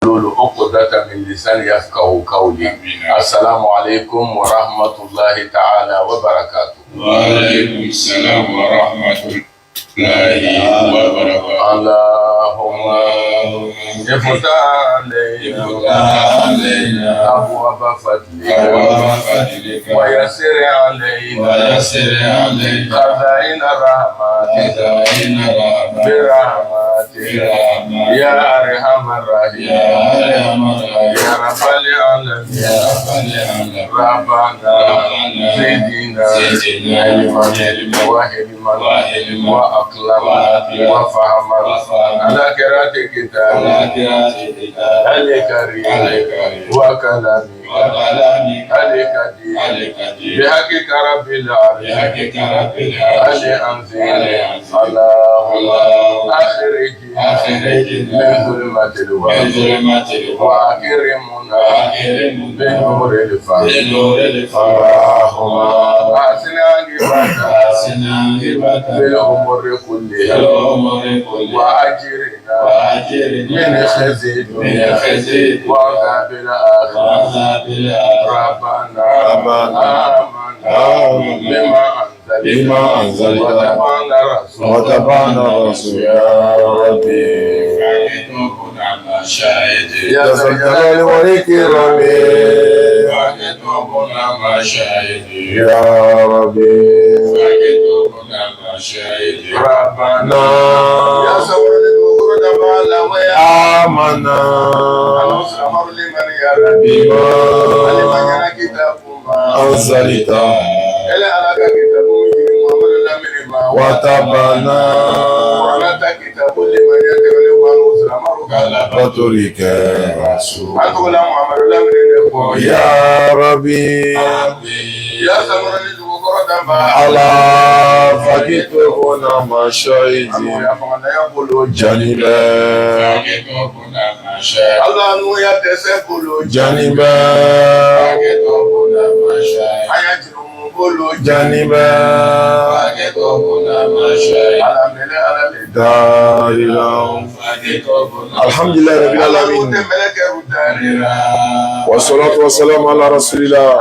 عقدة من لسان يفقهوا قولي. السلام عليكم ورحمة الله تعالى وبركاته. وعليكم السلام ورحمة الله وبركاته. اللهم افتح علينا أبواب فضلك ويسر علينا خزائن رحمتك برحمتك يا أرحم الراحمين يا رب العالمين. ربنا زدنا علما وحلما وأقلما وفهما على قراءة كتابك الكريم وكلامك القديم بحقك رب العالمين أنزل اللهم أخرجنا من ظلمة الوهم وأكرمنا بنور الفهم. اللهم أحسن عاقبتنا في الأمور كلها وأجرنا من خزي الدنيا وعذاب الآخرة. ربنا آمنا بما أنزلت وتبعنا الرسول يا ربي. يا ذا الجلال والإكرام يا ربي. ربنا يا صبر للمغرد آمنا لمن كتاب أنزلت وتبنا وترك رسول يا ربي. يا صبر على فكتبنا مشاهدي جانبا جانبا جانبا دارنا. الحمد لله رب العالمين والصلاة والسلام على رسول الله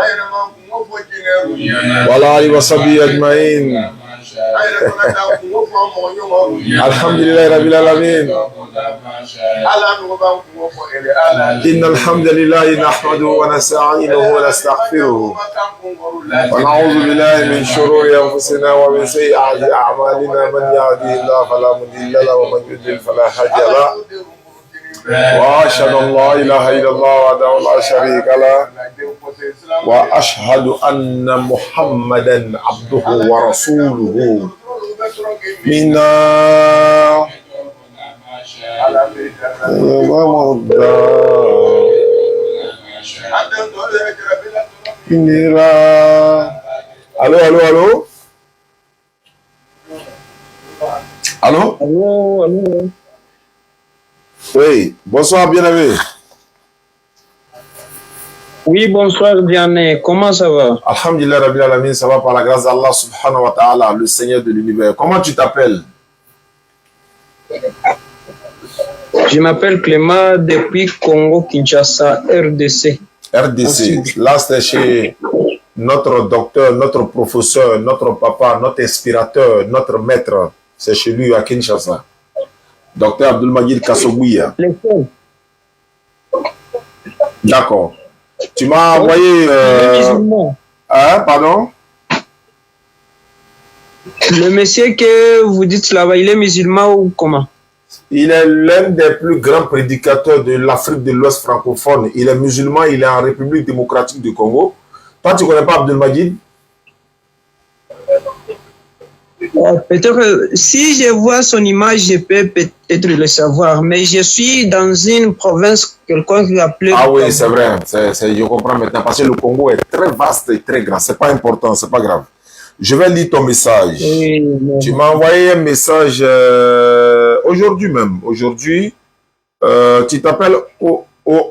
وعلى آله وصحبه أجمعين. الحمد لله رب العالمين. إن الحمد لله نحمده ونستعينه ونستغفره ونعوذ بالله من شرور أنفسنا ومن سيئات أعمالنا. من يهده الله فلا مضل له ومن يضلل فلا هادي له. وأشهد أن لا إله إلا الله وحده لا شريك له وأشهد أن محمدا عبده ورسوله. منا Allô, allô, allô? Allô? Allô, allô. Oui, bonsoir, bien-aimé. Oui, bonsoir, Diane. Comment ça va? Alhamdulillah, Rabbil Alamin, ça va par la grâce d'Allah subhanahu wa ta'ala, le Seigneur de l'univers. Comment tu t'appelles? Je m'appelle Clément depuis Congo-Kinshasa, RDC. RDC. Là, c'est chez notre docteur, notre professeur, notre papa, notre inspirateur, notre maître. C'est chez lui à Kinshasa. Docteur Abdulmajid Kassobouya. Lequel? D'accord. Tu m'as envoyé... Hein, pardon? Le monsieur que vous dites là-bas, il est musulman ou comment? Il est l'un des plus grands prédicateurs de l'Afrique de l'Ouest francophone. Il est musulman, il est en République démocratique du Congo. Toi, tu ne connais pas Abdulmajid? Peut-être, si je vois son image, je peux peut-être le savoir. Mais je suis dans une province, quelqu'un qui appelé... Ah oui, c'est vrai. Je comprends maintenant. Parce que le Congo est très vaste et très grand. Ce n'est pas important, ce n'est pas grave. Je vais lire ton message. Oui, tu m'as envoyé un message aujourd'hui même. Aujourd'hui, tu t'appelles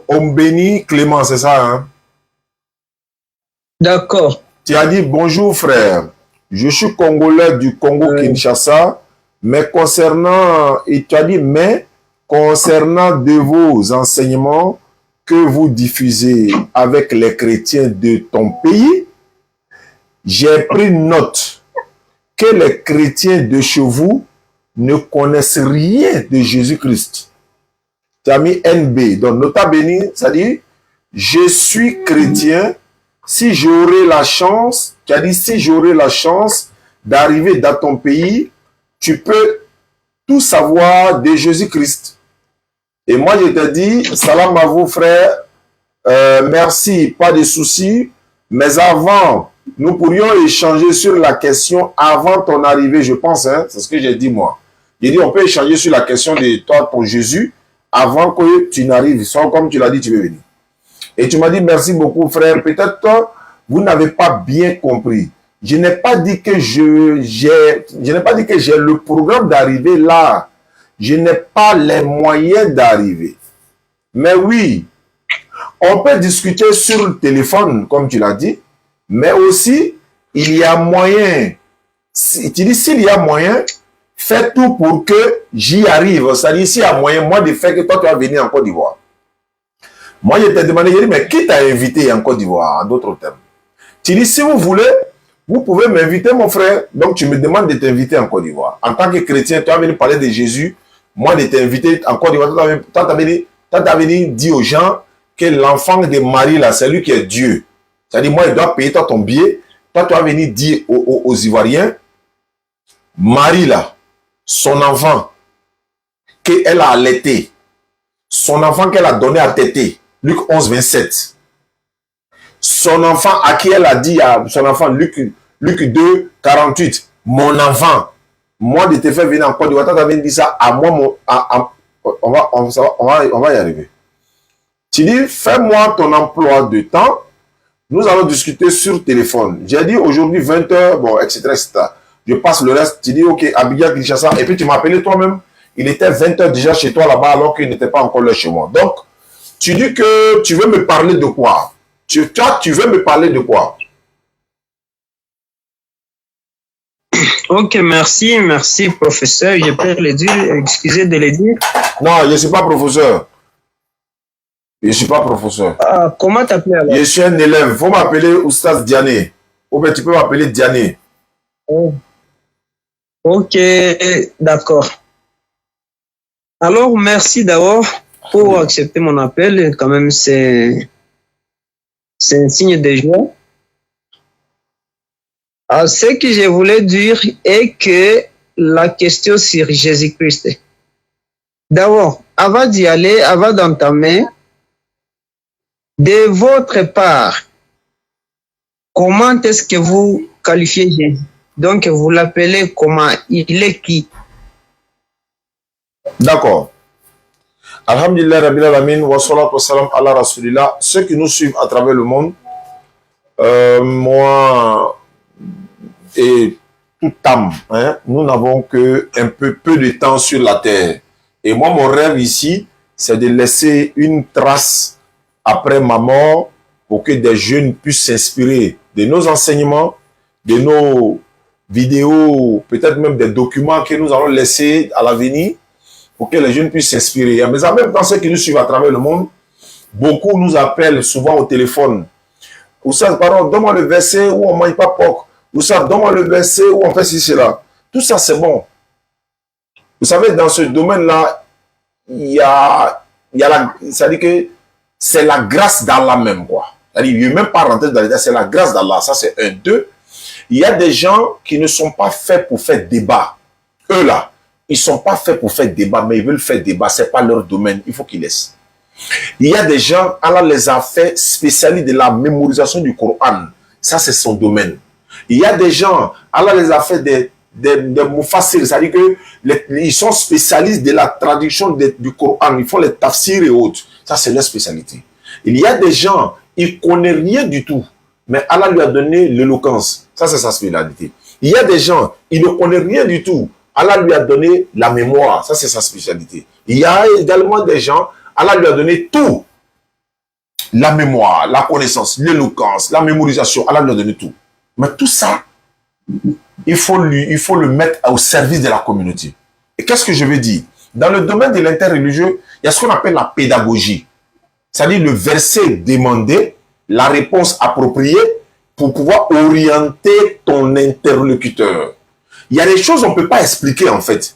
Ombeni Clément, c'est ça, hein? D'accord. Tu as dit bonjour frère. Je suis congolais du Congo-Kinshasa, mais concernant, et tu as dit, mais concernant de vos enseignements que vous diffusez avec les chrétiens de ton pays, j'ai pris note que les chrétiens de chez vous ne connaissent rien de Jésus-Christ. Tu as mis NB, donc nota bene, c'est-à-dire, je suis chrétien, si j'aurais la chance, tu as dit, si j'aurais la chance d'arriver dans ton pays, tu peux tout savoir de Jésus-Christ. Et moi, je te dis, salam à vous, frères, merci, pas de soucis, mais avant, nous pourrions échanger sur la question avant ton arrivée, je pense, hein, c'est ce que j'ai dit moi. J'ai dit, on peut échanger sur la question de toi, ton Jésus, avant que tu n'arrives, soit comme tu l'as dit, tu veux venir. Et tu m'as dit, merci beaucoup, frère, peut-être toi, vous n'avez pas bien compris. Je n'ai pas dit que j'ai le programme d'arriver là. Je n'ai pas les moyens d'arriver. Mais oui, on peut discuter sur le téléphone, comme tu l'as dit, mais aussi, il y a moyen. Tu dis, s'il y a moyen, fais tout pour que j'y arrive. C'est-à-dire, s'il y a moyen, moi, de faire que toi, tu vas venir en Côte d'Ivoire. Moi, je t'ai demandé, je dis, mais qui t'a invité en Côte d'Ivoire, en d'autres termes? Tu dis, si vous voulez, vous pouvez m'inviter, mon frère. Donc, tu me demandes de t'inviter en Côte d'Ivoire. En tant que chrétien, tu as venu parler de Jésus. Moi, de t'inviter en Côte d'Ivoire. Toi, tu as venu dire aux gens que l'enfant de Marie, là, c'est lui qui est Dieu. C'est-à-dire, moi, il doit payer toi ton billet. Toi, tu as venu dire aux Ivoiriens, Marie, là, son enfant, qu'elle a allaité, son enfant qu'elle a donné à téter, Luc 11, 27. Son enfant à qui elle a dit à son enfant, Luc 2, 48, mon enfant, moi de te faire venir en Côte d'Ivoire, tu as dit ça à moi, on va y arriver. Tu dis, fais-moi ton emploi de temps, nous allons discuter sur téléphone. J'ai dit aujourd'hui 20h, bon, etc., etc. Je passe le reste, tu dis, ok, Abidjan, Kinshasa, et puis tu m'as appelé toi-même. Il était 20h déjà chez toi là-bas alors qu'il n'était pas encore là chez moi. Donc, tu dis que tu veux me parler de quoi? Tu veux me parler de quoi? Ok, merci, professeur. Je peux le dire, excusez de le dire. Non, je ne suis pas professeur. Je ne suis pas professeur. Ah, comment t'appeler alors? Je suis un élève. Il faut m'appeler Oustaz Diané. Ou bien tu peux m'appeler Diané. Oh. Ok, d'accord. Alors, merci d'abord pour accepter mon appel. Quand même, c'est un signe de joie. Alors, ce que je voulais dire est que la question sur Jésus-Christ. D'abord, avant d'y aller, avant d'entamer, de votre part, comment est-ce que vous qualifiez Jésus? Donc, vous l'appelez comment? Il est qui? D'accord. Alhamdulillah Rabbil Alamin wa salatu wa salam ala Rasulillah. Ceux qui nous suivent à travers le monde, moi et toute âme, hein, nous n'avons que un peu de temps sur la terre. Et moi, mon rêve ici, c'est de laisser une trace après ma mort pour que des jeunes puissent s'inspirer de nos enseignements, de nos vidéos, peut-être même des documents que nous allons laisser à l'avenir pour que les jeunes puissent s'inspirer. Mais en même temps, ceux qui nous suivent à travers le monde, beaucoup nous appellent souvent au téléphone. Ou ça, pardon, donne-moi le verset où on ne mange pas porc. Ou ça, donne-moi le verset où on fait ci, cela. Tout ça, c'est bon. Vous savez, dans ce domaine-là, il y a c'est-à-dire que c'est la grâce d'Allah même, quoi. C'est-à-dire, il ne veut même pas rentrer dans les détails, c'est la grâce d'Allah. Ça, c'est un. Deux, il y a des gens qui ne sont pas faits pour faire débat. Eux, là, ils ne sont pas faits pour faire débat, mais ils veulent faire débat. Ce n'est pas leur domaine. Il faut qu'ils laissent. Il y a des gens, Allah les a fait spécialistes de la mémorisation du Coran. Ça, c'est son domaine. Il y a des gens, Allah les a fait des mufassir, c'est-à-dire qu'ils sont spécialistes de la traduction du Coran. Ils font les tafsirs et autres. Ça, c'est leur spécialité. Il y a des gens, ils ne connaissent rien du tout, mais Allah lui a donné l'éloquence. Ça, c'est sa spécialité. Il y a des gens, ils ne connaissent rien du tout. Allah lui a donné la mémoire. Ça, c'est sa spécialité. Il y a également des gens, Allah lui a donné tout. La mémoire, la connaissance, l'éloquence, la mémorisation. Allah lui a donné tout. Mais tout ça, il faut le mettre au service de la communauté. Et qu'est-ce que je veux dire? Dans le domaine de l'interreligieux, il y a ce qu'on appelle la pédagogie. C'est-à-dire le verset demandé, la réponse appropriée pour pouvoir orienter ton interlocuteur. Il y a des choses qu'on ne peut pas expliquer en fait.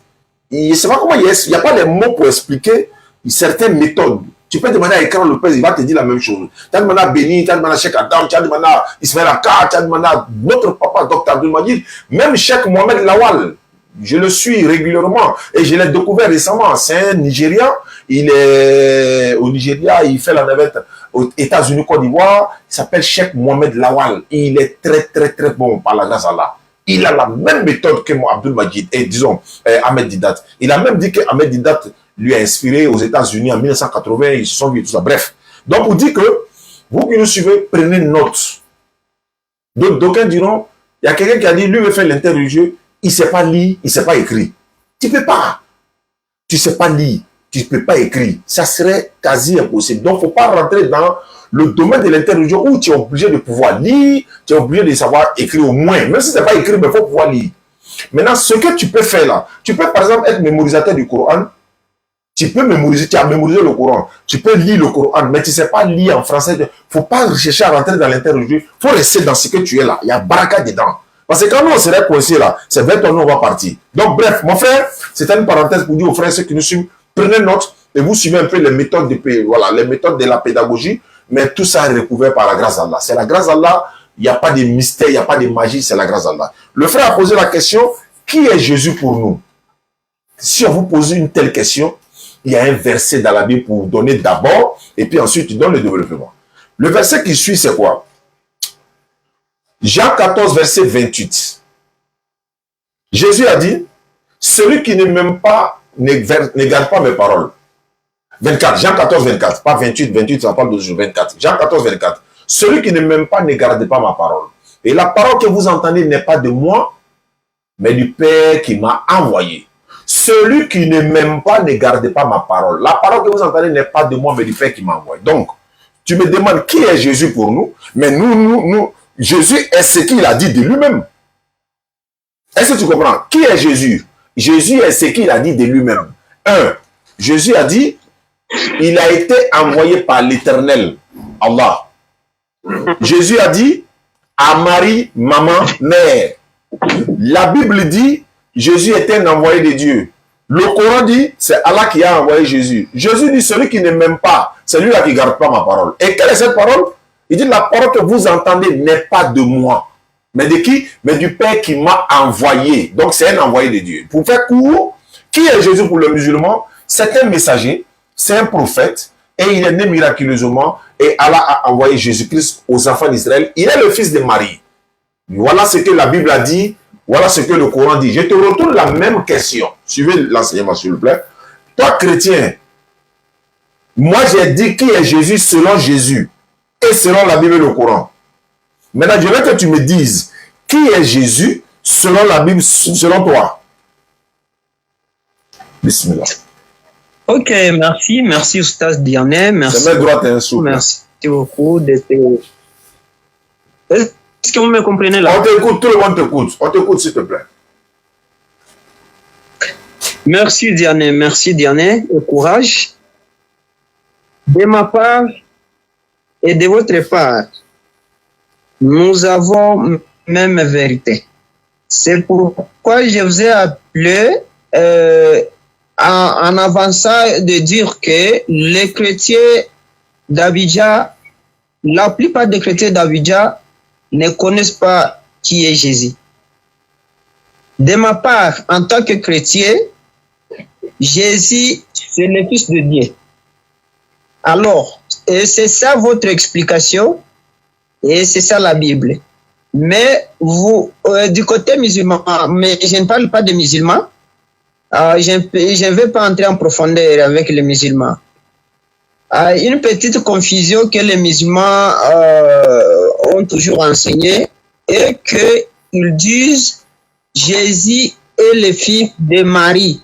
Il n'y a pas les mots pour expliquer certaines méthodes. Tu peux demander à Ekran Lopez, il va te dire la même chose. Tu as demandé à Béni, tu as demandé à Cheikh Adam, tu as demandé à Ismaël Akka, tu as demandé à notre papa, Dr Abdul Majid, même Cheikh Mohamed Lawal. Je le suis régulièrement et je l'ai découvert récemment. C'est un Nigérian. Il est au Nigeria, il fait la navette aux États-Unis, Côte d'Ivoire. Il s'appelle Cheikh Mohamed Lawal. Il est très, très, très bon par la grâce à Allah. Il a la même méthode que moi, Abdul Majid et disons Ahmed Didat. Il a même dit que Ahmed Didat lui a inspiré aux États-Unis en 1980. Ils se sont vus tout ça. Bref. Donc, vous dites que vous qui nous suivez, prenez note. D'aucuns diront, il y a quelqu'un qui a dit, lui veut faire l'interreligieux. Il ne sait pas lire, il ne sait pas écrire. Tu ne peux pas. Tu ne sais pas lire, tu ne peux pas écrire. Ça serait quasi impossible. Donc, il ne faut pas rentrer dans le domaine de l'interreligion où tu es obligé de pouvoir lire, tu es obligé de savoir écrire au moins. Même si ce n'est pas écrit, mais il faut pouvoir lire. Maintenant, ce que tu peux faire là, tu peux par exemple être mémorisateur du Coran. Tu peux mémoriser, tu as mémorisé le Coran. Tu peux lire le Coran, mais tu ne sais pas lire en français. Il ne faut pas chercher à rentrer dans l'interreligion. Il faut rester dans ce que tu es là. Il y a baraka dedans. Parce que quand nous, on serait coincé là, c'est 20 ans, nous, on va partir. Donc, bref, mon frère, c'était une parenthèse pour dire aux frères, ceux qui nous suivent, prenez note et vous suivez un peu les méthodes les méthodes de la pédagogie, mais tout ça est recouvert par la grâce d'Allah. C'est la grâce d'Allah, il n'y a pas de mystère, il n'y a pas de magie, c'est la grâce d'Allah. Le frère a posé la question, qui est Jésus pour nous? Si on vous pose une telle question, il y a un verset dans la Bible pour vous donner d'abord, et puis ensuite, tu donnes le développement. Le verset qui suit, c'est quoi? Jean 14, verset 28. Jésus a dit, celui qui ne m'aime pas ne garde pas mes paroles. 24, Jean 14, 24, pas 28, 28, ça parle de 24. Jean 14, 24. Celui qui ne m'aime pas ne garde pas ma parole. Et la parole que vous entendez n'est pas de moi, mais du Père qui m'a envoyé. Celui qui ne m'aime pas ne garde pas ma parole. La parole que vous entendez n'est pas de moi, mais du Père qui m'a envoyé. Donc, tu me demandes qui est Jésus pour nous, mais nous, Jésus est ce qu'il a dit de lui-même. Est-ce que tu comprends? Qui est Jésus? Jésus est ce qu'il a dit de lui-même. Jésus a dit, il a été envoyé par l'Éternel, Allah. Jésus a dit, à Marie, maman, mère. La Bible dit, Jésus était un envoyé de Dieu. Le Coran dit, c'est Allah qui a envoyé Jésus. Jésus dit, celui qui ne m'aime pas, c'est lui-là qui ne garde pas ma parole. Et quelle est cette parole? Il dit, la parole que vous entendez n'est pas de moi. Mais de qui? Mais du Père qui m'a envoyé. Donc, c'est un envoyé de Dieu. Pour faire court, qui est Jésus pour le musulman? C'est un messager, c'est un prophète, et il est né miraculeusement, et Allah a envoyé Jésus-Christ aux enfants d'Israël. Il est le fils de Marie. Voilà ce que la Bible a dit, voilà ce que le Coran dit. Je te retourne la même question. Suivez l'enseignement, s'il vous plaît. Toi, chrétien, moi j'ai dit qui est Jésus selon Jésus. Et selon la Bible et le Coran. Maintenant, je veux que tu me dises qui est Jésus selon la Bible, selon toi. Bismillah. Ok, merci Oustaz Diané, merci. C'est droit et un souple. Merci beaucoup de te... Est-ce que vous me comprenez là? On t'écoute, tout le monde t'écoute. On t'écoute s'il te plaît. Merci Diané, et courage. De ma part, et de votre part, nous avons même vérité. C'est pourquoi je vous ai appelé en avançant de dire que les chrétiens d'Abidjan, la plupart des chrétiens d'Abidjan ne connaissent pas qui est Jésus. De ma part, en tant que chrétien, Jésus, c'est le Fils de Dieu. Alors, et c'est ça votre explication, et c'est ça la Bible. Mais vous, du côté musulman, mais je ne parle pas des musulmans, je ne vais pas entrer en profondeur avec les musulmans. Une petite confusion que les musulmans ont toujours enseignée est qu'ils disent Jésus est le fils de Marie.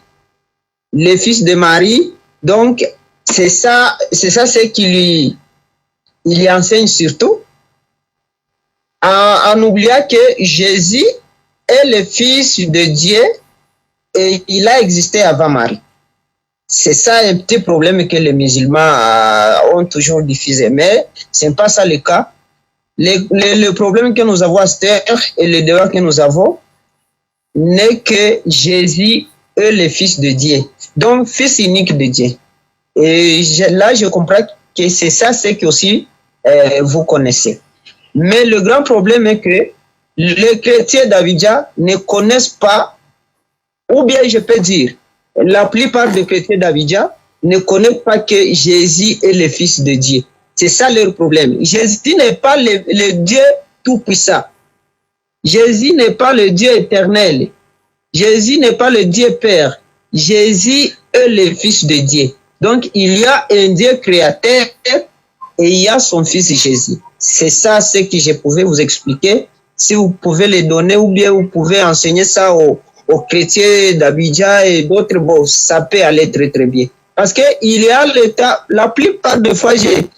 Le fils de Marie, donc c'est ça ce qu'il lui enseigne surtout, en oubliant que Jésus est le fils de Dieu et il a existé avant Marie. C'est ça un petit problème que les musulmans ont toujours diffusé. Mais ce n'est pas ça le cas. Le problème que nous avons à cette heure et le débat que nous avons n'est que Jésus est le Fils de Dieu. Donc, Fils unique de Dieu. Et là, je comprends que c'est ça, c'est que aussi vous connaissez. Mais le grand problème est que les chrétiens d'Abidjan ne connaissent pas, ou bien je peux dire, la plupart des chrétiens d'Abidjan ne connaissent pas que Jésus est le Fils de Dieu. C'est ça leur problème. Jésus n'est pas le Dieu tout-puissant. Jésus n'est pas le Dieu éternel. Jésus n'est pas le Dieu Père. Jésus est le Fils de Dieu. Donc, il y a un Dieu créateur et il y a son Fils Jésus. C'est ça ce que je pouvais vous expliquer. Si vous pouvez les donner ou bien vous pouvez enseigner ça aux chrétiens d'Abidjan et d'autres, bon, ça peut aller très très bien. Parce qu'il y a l'état, la plupart des fois, j'ai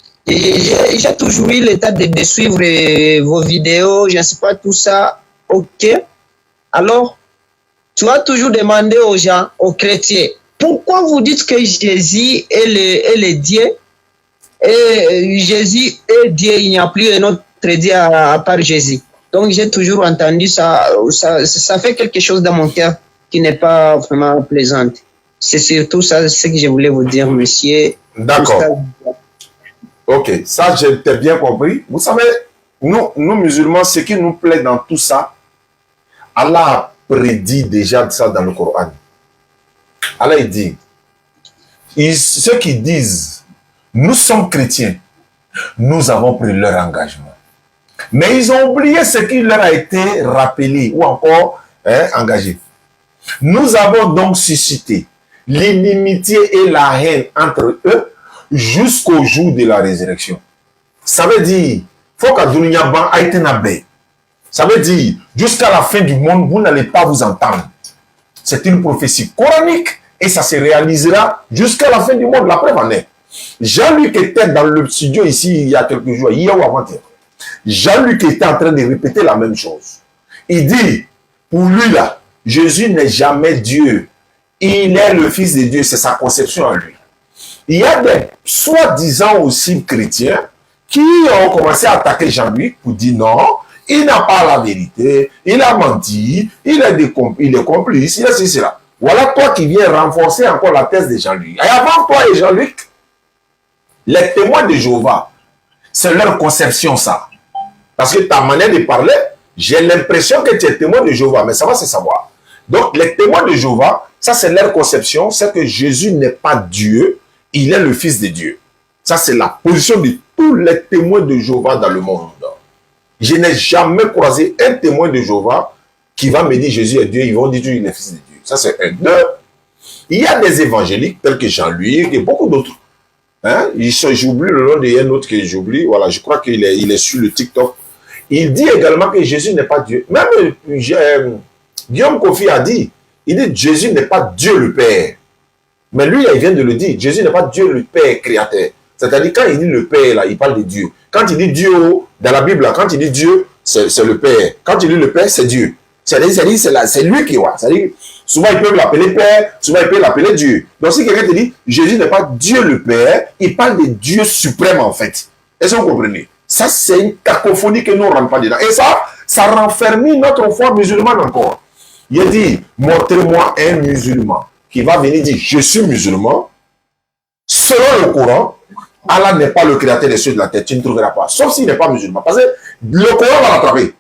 toujours eu l'état de suivre vos vidéos, je ne sais pas tout ça, ok. Alors, tu vas toujours demander aux gens, aux chrétiens, pourquoi vous dites que Jésus est le Dieu et Jésus est Dieu, il n'y a plus un autre Dieu à part Jésus. Donc j'ai toujours entendu ça, ça fait quelque chose dans mon cœur qui n'est pas vraiment plaisant. C'est surtout ça ce que je voulais vous dire, monsieur. D'accord. Ok, ça j'ai bien compris. Vous savez, nous musulmans, ce qui nous plaît dans tout ça, Allah a prédit déjà ça dans le Coran. Allah il dit, ceux qui disent, nous sommes chrétiens, nous avons pris leur engagement. Mais ils ont oublié ce qui leur a été rappelé ou encore engagé. Nous avons donc suscité l'inimitié et la haine entre eux jusqu'au jour de la résurrection. Ça veut dire, faut que dunya ban a été nabé. Ça veut dire, jusqu'à la fin du monde, vous n'allez pas vous entendre. C'est une prophétie coranique et ça se réalisera jusqu'à la fin du monde. La preuve en est. Jean-Luc était dans le studio ici il y a quelques jours, hier ou avant-hier. Jean-Luc était en train de répéter la même chose. Il dit, pour lui là, Jésus n'est jamais Dieu. Il est le Fils de Dieu, c'est sa conception en lui. Il y a des soi-disant aussi chrétiens qui ont commencé à attaquer Jean-Luc pour dire non, il n'a pas la vérité, il a menti, il est complice, il est ceci, cela. Voilà toi qui viens renforcer encore la thèse de Jean-Luc. Et avant toi et Jean-Luc, les témoins de Jéhovah, c'est leur conception ça. Parce que ta manière de parler, j'ai l'impression que tu es témoin de Jéhovah, mais ça va se savoir. Donc les témoins de Jéhovah, ça c'est leur conception, c'est que Jésus n'est pas Dieu, il est le Fils de Dieu. Ça c'est la position de tous les témoins de Jéhovah dans le monde. Je n'ai jamais croisé un témoin de Jéhovah qui va me dire Jésus est Dieu, ils vont dire qu'il est le Fils de Dieu. Ça c'est un. Deux, il y a des évangéliques tels que Jean-Luc et beaucoup d'autres. Hein? J'oublie le nom d'un autre que j'oublie. Voilà, je crois qu'il est sur le TikTok. Il dit également que Jésus n'est pas Dieu. Même Guillaume Kofi a dit, il dit Jésus n'est pas Dieu le Père. Mais lui, il vient de le dire, Jésus n'est pas Dieu le Père créateur. C'est-à-dire quand il dit le Père, là, il parle de Dieu. Quand il dit Dieu, dans la Bible, là, quand il dit Dieu, c'est le Père. Quand il dit le Père, c'est Dieu. C'est-à-dire, c'est lui qui voit. C'est-à-dire, souvent, ils peuvent l'appeler Père, souvent, ils peuvent l'appeler Dieu. Donc, si quelqu'un te dit, Jésus n'est pas Dieu le Père, il parle de Dieu suprême, en fait. Est-ce que vous comprenez? Ça, c'est une cacophonie que nous ne rentrons pas dedans. Et ça renfermit notre foi musulmane encore. Il dit, montrez-moi un musulman qui va venir dire, je suis musulman. Selon le Coran, Allah n'est pas le créateur des cieux et de la terre. Tu ne trouveras pas. Sauf s'il n'est pas musulman. Parce que le Coran va l'attraper.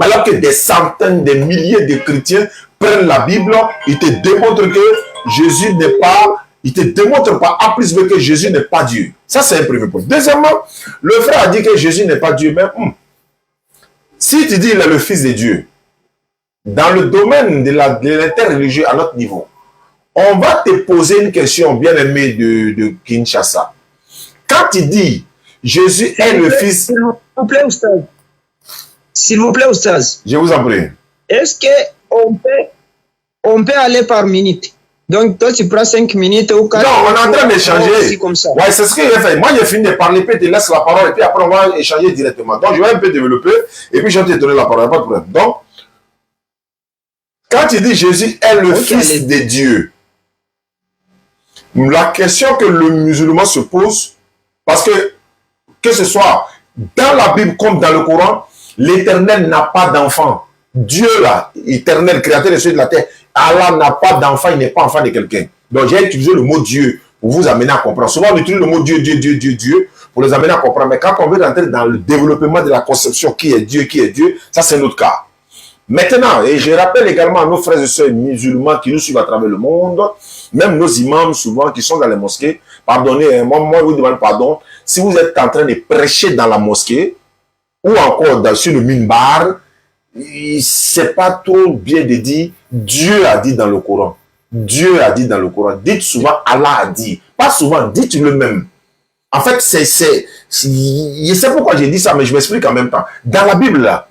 Alors que des centaines, des milliers de chrétiens prennent la Bible, ils te démontrent que Jésus n'est pas, ils te démontrent pas A plus B que Jésus n'est pas Dieu. Ça, c'est un premier point. Deuxièmement, le frère a dit que Jésus n'est pas Dieu. Mais si tu dis qu'il est le Fils de Dieu, dans le domaine de l'interreligieux à notre niveau, on va te poser une question bien aimée de Kinshasa. Quand tu dis Jésus est le Fils... S'il vous plaît, Oustaz. S'il vous plaît, Oustaz. Je vous en prie. Est-ce qu'on peut aller par minute? Donc, toi, tu prends 5 minutes ou 4 Non, on est en train d'échanger. comme ça. Ouais, c'est ce que j'ai fait. Moi, j'ai fini de parler, puis tu laisses la parole, et puis après, on va échanger directement. Donc, je vais un peu développer, et puis je vais te donner la parole. Pas de problème. Donc, quand tu dis Jésus est le Fils de Dieu, La question que le musulman se pose, parce que ce soit dans la Bible comme dans le Coran, l'Éternel n'a pas d'enfant. Dieu là, éternel, créateur des cieux de la terre, Allah n'a pas d'enfant, il n'est pas enfant de quelqu'un. Donc j'ai utilisé le mot Dieu pour vous amener à comprendre. Souvent on utilise le mot Dieu, Dieu, Dieu, Dieu, Dieu, pour les amener à comprendre. Mais quand on veut rentrer dans le développement de la conception qui est Dieu, ça c'est notre cas. Maintenant, et je rappelle également à nos frères et sœurs musulmans qui nous suivent à travers le monde, même nos imams souvent qui sont dans les mosquées, pardonnez, moi je vous demande pardon, si vous êtes en train de prêcher dans la mosquée, ou encore sur le minbar, c'est pas trop bien de dire Dieu a dit dans le Coran. Dieu a dit dans le Coran. Dites souvent Allah a dit. Pas souvent, dites le même. En fait, je sais pourquoi j'ai dit ça, mais je m'explique en même temps. Dans la Bible, là,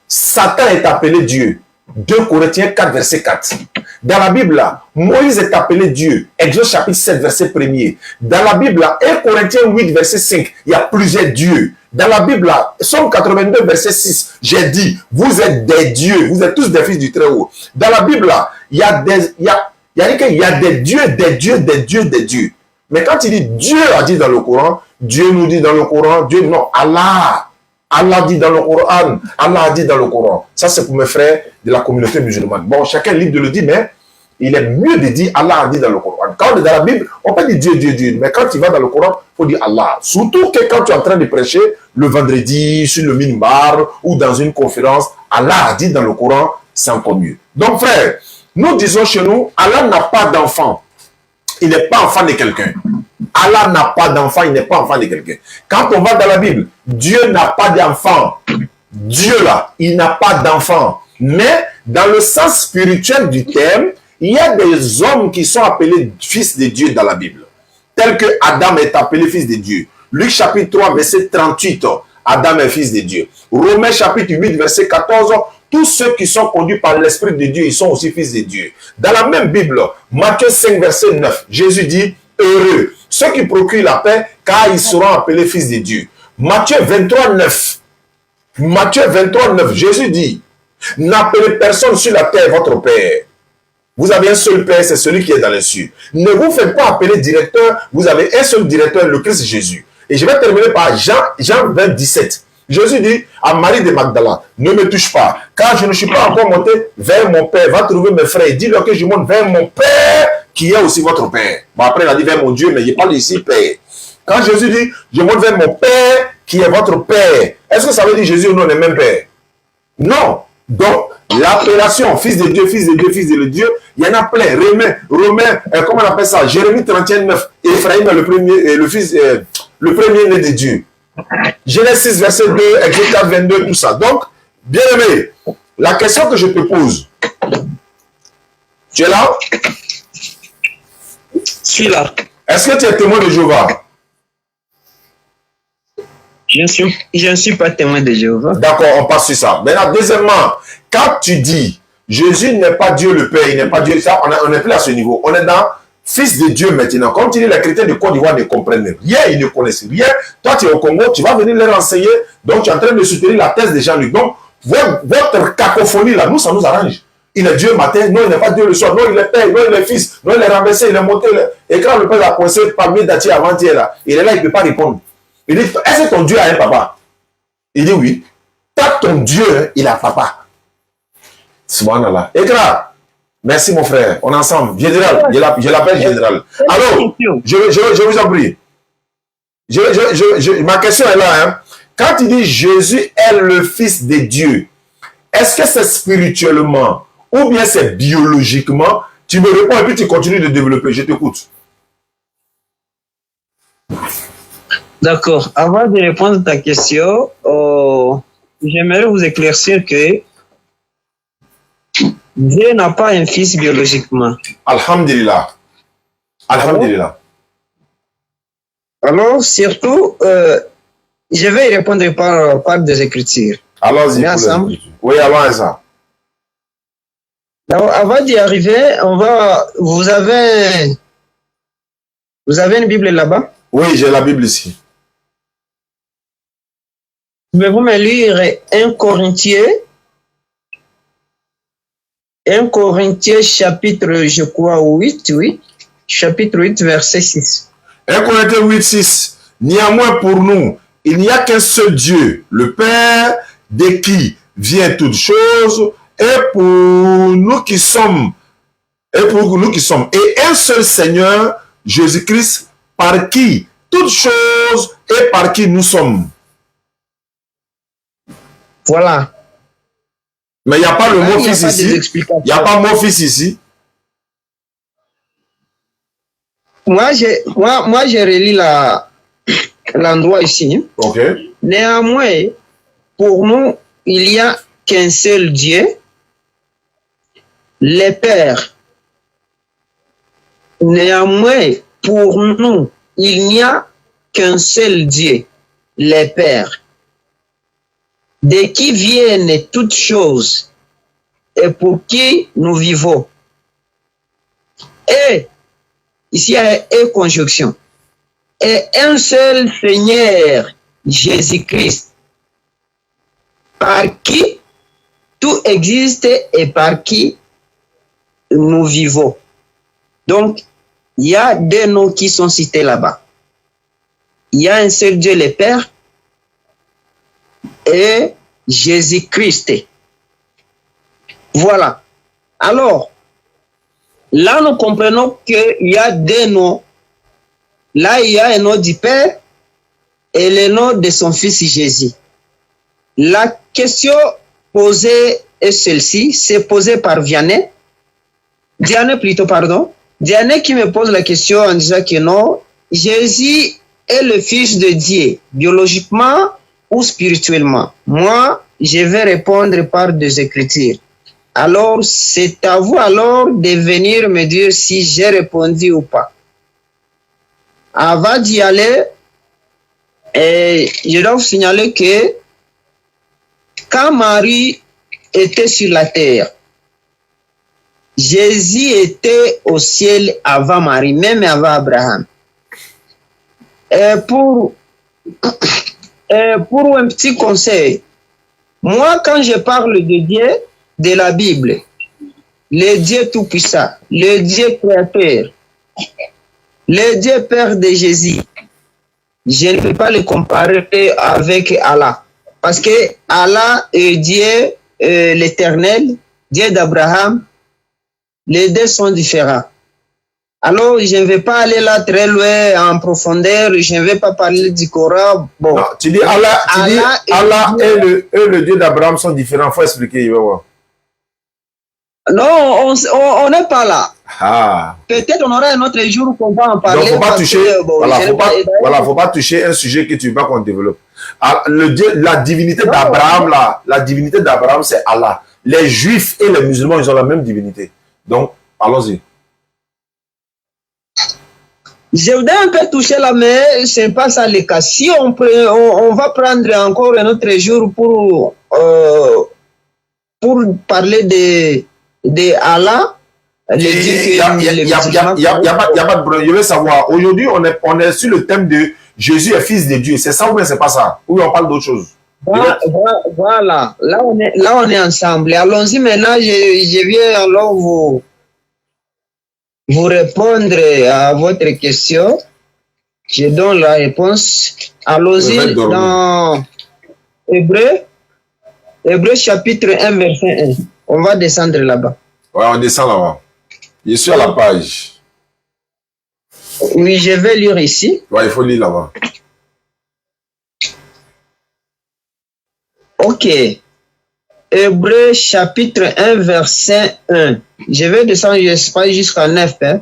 Satan est appelé Dieu. 2 Corinthiens 4, verset 4. Dans la Bible, là, Moïse est appelé Dieu. Exode chapitre 7, verset 1er. Dans la Bible, là, 1 Corinthiens 8, verset 5, il y a plusieurs dieux. Dans la Bible, là, Somme 82, verset 6, j'ai dit, vous êtes des dieux, vous êtes tous des fils du Très-Haut. Dans la Bible, là, il y a des dieux, des dieux, des dieux, des dieux. Mais quand il dit Dieu a dit dans le Coran, Dieu nous dit dans le Coran, Dieu, non, Allah. Allah dit dans le Coran, Allah a dit dans le Coran. Ça, c'est pour mes frères de la communauté musulmane. Bon, chacun est libre de le dire, mais il est mieux de dire Allah a dit dans le Coran. Quand on est dans la Bible, on peut dire Dieu, Dieu, Dieu. Mais quand tu vas dans le Coran, il faut dire Allah. Surtout que quand tu es en train de prêcher le vendredi sur le minbar ou dans une conférence, Allah a dit dans le Coran, c'est encore mieux. Donc, frère, nous disons chez nous, Allah n'a pas d'enfant. Il n'est pas enfant de quelqu'un. Allah n'a pas d'enfant, il n'est pas enfant de quelqu'un. Quand on va dans la Bible, Dieu n'a pas d'enfant. Dieu là, il n'a pas d'enfant. Mais dans le sens spirituel du terme, il y a des hommes qui sont appelés fils de Dieu dans la Bible. Tel que Adam est appelé fils de Dieu. Luc chapitre 3, verset 38, Adam est fils de Dieu. Romains chapitre 8, verset 14, tous ceux qui sont conduits par l'Esprit de Dieu, ils sont aussi fils de Dieu. Dans la même Bible, Matthieu 5, verset 9, Jésus dit, heureux ceux qui procurent la paix, car ils seront appelés fils de Dieu. Matthieu 23, 9. Matthieu 23, 9, Jésus dit, n'appelez personne sur la terre votre Père. Vous avez un seul Père, c'est celui qui est dans les cieux. Ne vous faites pas appeler directeur, vous avez un seul directeur, le Christ Jésus. Et je vais terminer par Jean 20, 17. Jésus dit à Marie de Magdala, ne me touche pas, car je ne suis pas encore monté vers mon Père. Va trouver mes frères et dis-leur que je monte vers mon Père, qui est aussi votre Père. Bon, après, il a dit vers mon Dieu, mais il parle ici Père. Quand Jésus dit, je monte vers mon Père, qui est votre Père, est-ce que ça veut dire Jésus ou non le même Père? Non. Donc, l'appellation fils de Dieu, fils de Dieu, fils de Dieu, il y en a plein. Romain, comment on appelle ça? Jérémie 31, 9. Ephraïm est le premier, le premier né de Dieu. Genèse 6, verset 2, Exode 4, 22, tout ça. Donc, bien aimé, la question que je te pose, tu es là? Je suis là. Est-ce que tu es témoin de Jéhovah? Je ne suis pas témoin de Jéhovah. D'accord, on passe sur ça. Maintenant, deuxièmement, quand tu dis Jésus n'est pas Dieu le Père, il n'est pas Dieu, ça, on n'est plus à ce niveau. On est dans Fils de Dieu maintenant. Comme tu dis, les chrétiens de Côte d'Ivoire ne comprennent rien, ils ne connaissent rien. Toi, tu es au Congo, tu vas venir leur enseigner. Donc, tu es en train de soutenir la thèse de Jean-Luc. Donc, votre cacophonie là, nous, ça nous arrange. Il est Dieu le matin, non, il n'est pas Dieu le soir, non, il est Père, non, il est Fils, non, il est renversé, il est monté. Et quand le Père l'a coincé parmi d'Atier avant-hier là, il est là, il ne peut pas répondre. Il dit, est-ce que ton Dieu a un papa? Il dit oui. Tant ton Dieu, il a papa. Subhanallah. Ekra, merci mon frère, on est ensemble. Général, je l'appelle général. Alors, je vous en prie. Ma question est là. Hein. Quand il dit Jésus est le Fils de Dieu, est-ce que c'est spirituellement ou bien c'est biologiquement? Tu me réponds et puis tu continues de développer. Je t'écoute. D'accord. Avant de répondre à ta question, j'aimerais vous éclaircir que Dieu n'a pas un fils biologiquement. Alhamdulillah. Alhamdulillah. Alors, surtout, je vais y répondre par des écritures. Allons-y. Oui, allons ça. Alors, avant d'y arriver, vous avez une Bible là-bas? Oui, j'ai la Bible ici. Pouvez-vous me lire 1 Corinthiens chapitre, je crois, 8, oui. chapitre 8, verset 6. 1 Corinthiens 8, 6. Néanmoins pour nous, il n'y a qu'un seul Dieu, le Père, de qui vient toute chose, et pour nous qui sommes, et un seul Seigneur, Jésus-Christ, par qui toute chose et par qui nous sommes. Voilà. Mais il n'y a pas le mot Il n'y a fils pas ici. des explications. Il n'y a pas le mot fils ici. Moi, j'ai relis l'endroit ici. Ok. Néanmoins, pour nous, il n'y a qu'un seul Dieu, le Père. Néanmoins, pour nous, il n'y a qu'un seul Dieu, le Père, de qui viennent toutes choses et pour qui nous vivons. Et, ici il y a une conjonction, et un seul Seigneur, Jésus-Christ, par qui tout existe et par qui nous vivons. Donc, il y a deux noms qui sont cités là-bas. Il y a un seul Dieu, le Père, et Jésus-Christ. Voilà. Alors, là, nous comprenons qu'il y a deux noms. Là, il y a un nom du Père et le nom de son Fils Jésus. La question posée est celle-ci, c'est posée par Vianney. Diane plutôt, pardon. Diane qui me pose la question en disant que non, Jésus est le Fils de Dieu, biologiquement ou spirituellement. Moi, je vais répondre par des Écritures. Alors, c'est à vous alors de venir me dire si j'ai répondu ou pas. Avant d'y aller, je dois vous signaler que quand Marie était sur la terre, Jésus était au ciel avant Marie, même avant Abraham. Et pour un petit conseil, moi quand je parle de Dieu, de la Bible, le Dieu Tout-Puissant, le Dieu Créateur, le Dieu Père de Jésus, je ne peux pas le comparer avec Allah. Parce que Allah est Dieu l'Éternel, Dieu d'Abraham. Les deux sont différents. Alors, je ne vais pas aller là très loin en profondeur, je ne vais pas parler du Coran. Bon. Non, tu dis Allah et le Dieu d'Abraham sont différents. Il faut expliquer, il va voir. Non, on n'est pas là. Ah. Peut-être on aura un autre jour qu'on va en parler. Donc, faut pas toucher, bon, faut pas toucher un sujet que tu veux pas qu'on développe. Le Dieu, la divinité d'Abraham, la divinité d'Abraham, c'est Allah. Les Juifs et les musulmans, ils ont la même divinité. Donc, allons-y. Je voudrais un peu toucher là, mais ce n'est pas ça le cas. Si on va prendre encore un autre jour pour parler de Allah. Il n'y a pas de problème. Je veux savoir, aujourd'hui, on est sur le thème de Jésus est fils de Dieu. C'est ça ou bien c'est pas ça? Ou on parle d'autre chose? Voilà. Là, on est ensemble. Allons-y maintenant. Je viens alors vous répondre à votre question. Je donne la réponse. Allons-y dans Hébreux chapitre 1, verset 1. On va descendre là-bas. Ouais, on descend là-bas. Je suis à la page. Oui, je vais lire ici. Ouais, il faut lire là-bas. Ok. Hébreux chapitre 1, verset 1. Je vais descendre, je sais pas, jusqu'à 9. Hein.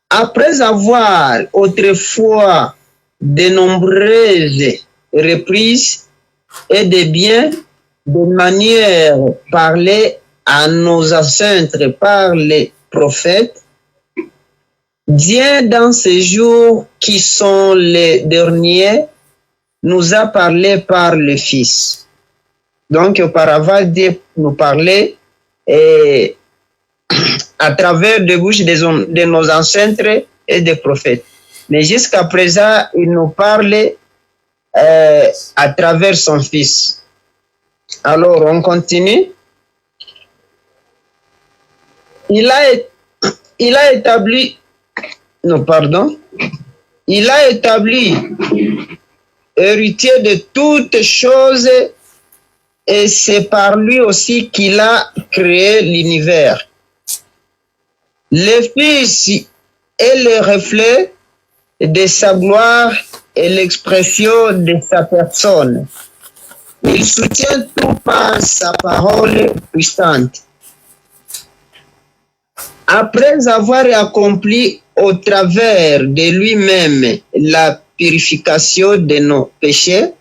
Après avoir autrefois de nombreuses reprises et de bien de manière parlée à nos ancêtres par les prophètes, Dieu dans ces jours qui sont les derniers nous a parlé par le Fils. Donc auparavant Dieu nous parlait à travers des bouches de nos ancêtres et des prophètes. Mais jusqu'à présent, il nous parle à travers son Fils. Alors, on continue. il a établi, non, pardon, il a établi héritier de toutes choses et c'est par lui aussi qu'il a créé l'univers. Le Fils est le reflet de sa gloire et l'expression de sa personne. Il soutient tout par sa parole puissante. Après avoir accompli au travers de lui-même la purification de nos péchés,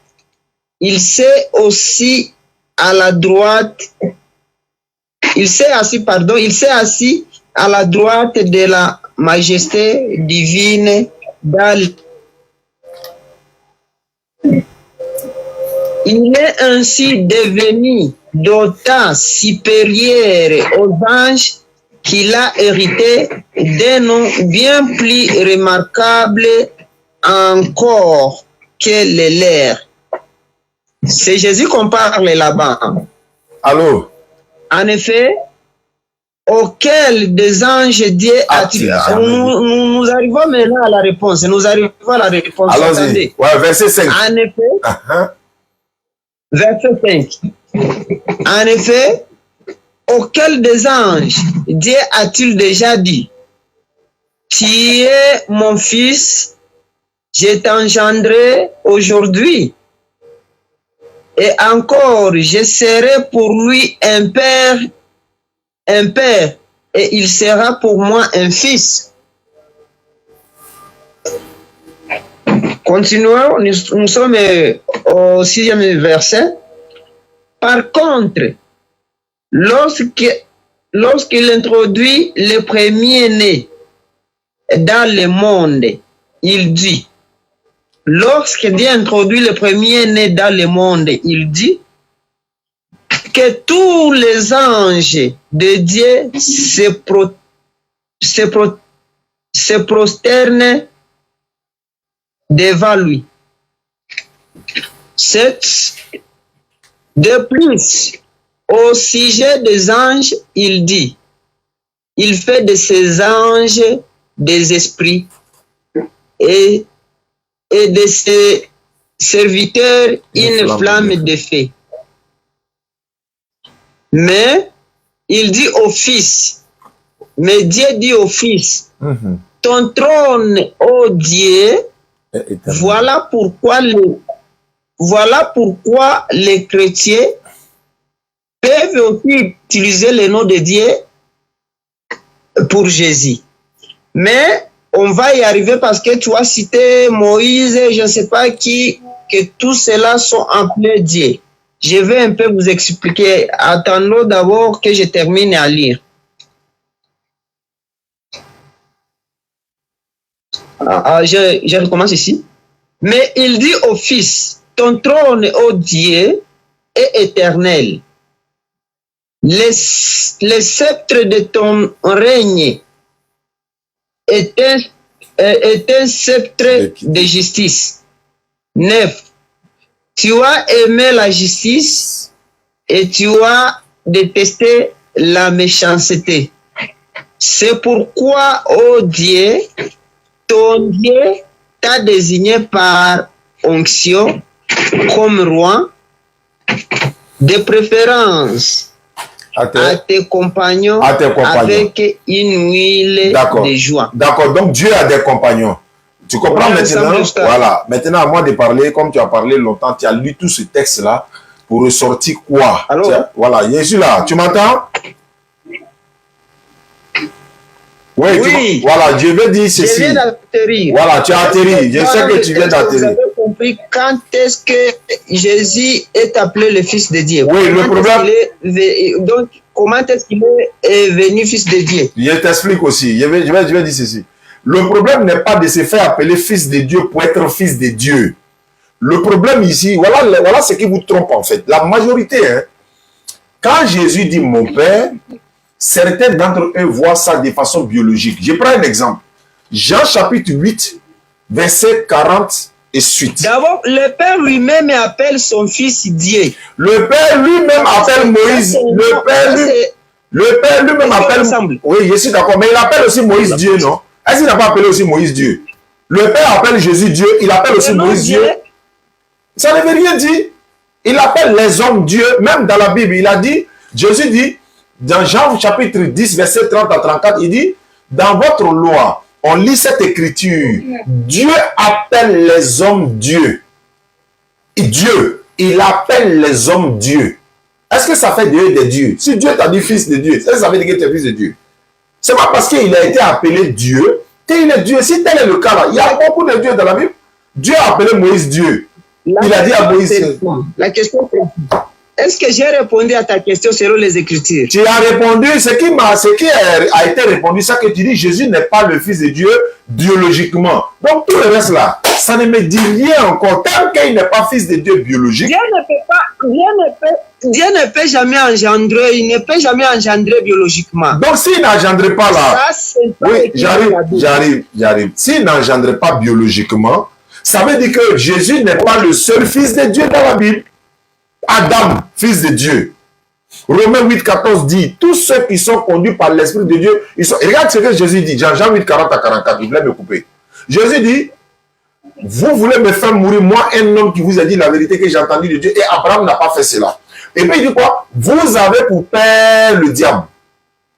il s'est aussi à la droite, il s'est assis à la droite de la majesté divine il est ainsi devenu d'autant supérieur aux anges qu'il a hérité d'un nom bien plus remarquable encore que le leur. C'est Jésus qu'on parle là-bas. Allô? En effet, auquel des anges Dieu a-t-il... Nous arrivons maintenant à la réponse. Allons-y. Ouais, verset 5. En effet, verset 5. En effet, auquel des anges Dieu a-t-il déjà dit, tu es mon fils, je t'engendrerai aujourd'hui. Et encore, je serai pour lui un père, et il sera pour moi un fils. Continuons, nous sommes au 6e verset. Par contre, lorsqu'il introduit le premier-né dans le monde, il dit, lorsque Dieu introduit le premier-né dans le monde, il dit que tous les anges de Dieu se prosternent devant lui. De plus, au sujet des anges, il dit, il fait de ces anges des esprits et de ses serviteurs une flamme de feu. Mais il dit au Fils, mais Dieu dit au Fils, ton trône, ô Dieu, voilà pourquoi les chrétiens peuvent aussi utiliser le nom de Dieu pour Jésus. Mais on va y arriver parce que tu as cité Moïse, je ne sais pas qui, que tout cela sont appelés Dieu. Je vais un peu vous expliquer. Attendons d'abord que je termine à lire. Je recommence ici. Mais il dit au Fils, ton trône, ô Dieu, est éternel. Le sceptre de ton règne est un sceptre de justice. 9. Tu as aimé la justice et tu as détesté la méchanceté. C'est pourquoi, ô Dieu, ton Dieu t'a désigné par onction comme roi, de préférence à tes compagnons avec une huile de joie. D'accord, donc Dieu a des compagnons. Tu comprends maintenant? Voilà. Maintenant, à moi de parler, comme tu as parlé longtemps, tu as lu tout ce texte-là pour ressortir quoi? Voilà, je suis là. Tu m'entends? Oui. Voilà, je veux dire ceci. Je viens d'atterrir. Voilà, tu as atterri. Je sais que tu viens d'atterrir. Vous avez compris quand est-ce que Jésus est appelé le Fils de Dieu? Oui, le problème... Donc, comment est-ce qu'il est venu Fils de Dieu? Je t'explique aussi. Je vais dire ceci. Le problème n'est pas de se faire appeler fils de Dieu pour être fils de Dieu. Le problème ici, voilà ce qui vous trompe en fait. La majorité, quand Jésus dit mon Père, certains d'entre eux voient ça de façon biologique. Je prends un exemple. Jean chapitre 8, verset 40 et suite. D'abord, le Père lui-même appelle son Fils Dieu. Le Père lui-même appelle Moïse. Le Père lui-même appelle... Oui, je suis d'accord, mais il appelle aussi Moïse Dieu, non? Est-ce qu'il n'a pas appelé aussi Moïse Dieu? Le Père appelle Jésus Dieu, il appelle aussi Moïse Dieu. Ça ne veut rien dire. Il appelle les hommes Dieu, même dans la Bible. Il a dit, Jésus dit, dans Jean chapitre 10, verset 30 à 34, il dit, dans votre loi, on lit cette écriture. Dieu appelle les hommes Dieu. Et Dieu, il appelle les hommes Dieu. Est-ce que ça fait de eux des dieux? Si Dieu t'a dit fils de Dieu, est-ce que ça veut dire que tu es fils de Dieu? C'est pas parce qu'il a été appelé Dieu qu'il est Dieu. Si tel est le cas là, il y a beaucoup de dieux dans la Bible. Dieu a appelé Moïse Dieu. Il a dit à Moïse... La question c'est... Est-ce que j'ai répondu à ta question selon les Écritures? Tu as répondu, ce qui a été répondu, c'est que tu dis Jésus n'est pas le Fils de Dieu biologiquement. Donc tout le reste là, ça ne me dit rien encore. Tant qu'il n'est pas Fils de Dieu biologique. Dieu ne peut jamais engendrer, il ne peut jamais engendrer biologiquement. Donc s'il n'engendrait pas là, oui, j'arrive. S'il n'engendrait pas biologiquement, ça veut dire que Jésus n'est pas le seul Fils de Dieu dans la Bible. Adam, fils de Dieu. Romains 8, 14 dit, tous ceux qui sont conduits par l'Esprit de Dieu, ils sont... Regarde ce que Jésus dit, Jean 8, 40 à 44, il voulait me couper. Jésus dit, vous voulez me faire mourir, moi, un homme qui vous a dit la vérité que j'ai entendu de Dieu, et Abraham n'a pas fait cela. Et puis il dit quoi? Vous avez pour père le diable.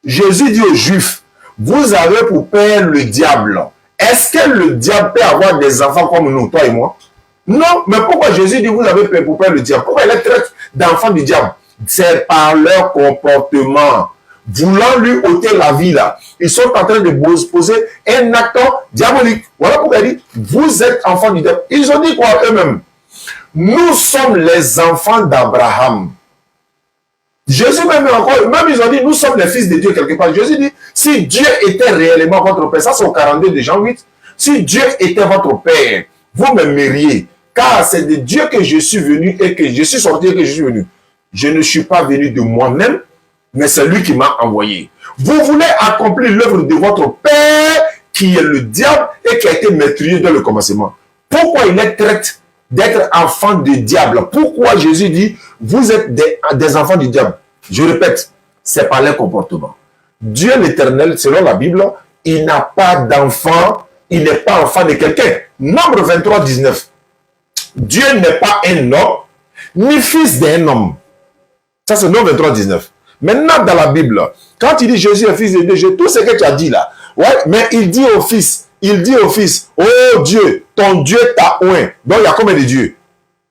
Jésus dit aux Juifs, vous avez pour père le diable. Est-ce que le diable peut avoir des enfants comme nous, toi et moi? Non, mais pourquoi Jésus dit vous avez pour père le diable? Pourquoi il est traité d'enfant du diable? C'est par leur comportement. Voulant lui ôter la vie là, ils sont en train de poser un acte diabolique. Voilà pourquoi il dit, vous êtes enfants du diable. Ils ont dit quoi eux-mêmes? Nous sommes les enfants d'Abraham. Jésus même encore, même ils ont dit, nous sommes les fils de Dieu quelque part. Jésus dit, si Dieu était réellement votre père, ça c'est au 42 de Jean 8, si Dieu était votre père, vous m'aimeriez. Car c'est de Dieu que je suis venu et que je suis sorti et que je suis venu. Je ne suis pas venu de moi-même, mais c'est lui qui m'a envoyé. Vous voulez accomplir l'œuvre de votre père, qui est le diable et qui a été meurtrier dès le commencement. Pourquoi il est traité d'être enfant du diable? Pourquoi Jésus dit, vous êtes des enfants du diable? Je répète, c'est par leur comportement. Dieu l'Éternel, selon la Bible, il n'a pas d'enfant, il n'est pas enfant de quelqu'un. Nombre 23, 19. Dieu n'est pas un homme, ni fils d'un homme. Ça, c'est Nombre 23, 19. Maintenant, dans la Bible, quand il dit Jésus est fils de Dieu, tout ce que tu as dit là, ouais, mais il dit au fils, oh Dieu, ton Dieu t'a oint. Donc, il y a combien de dieux?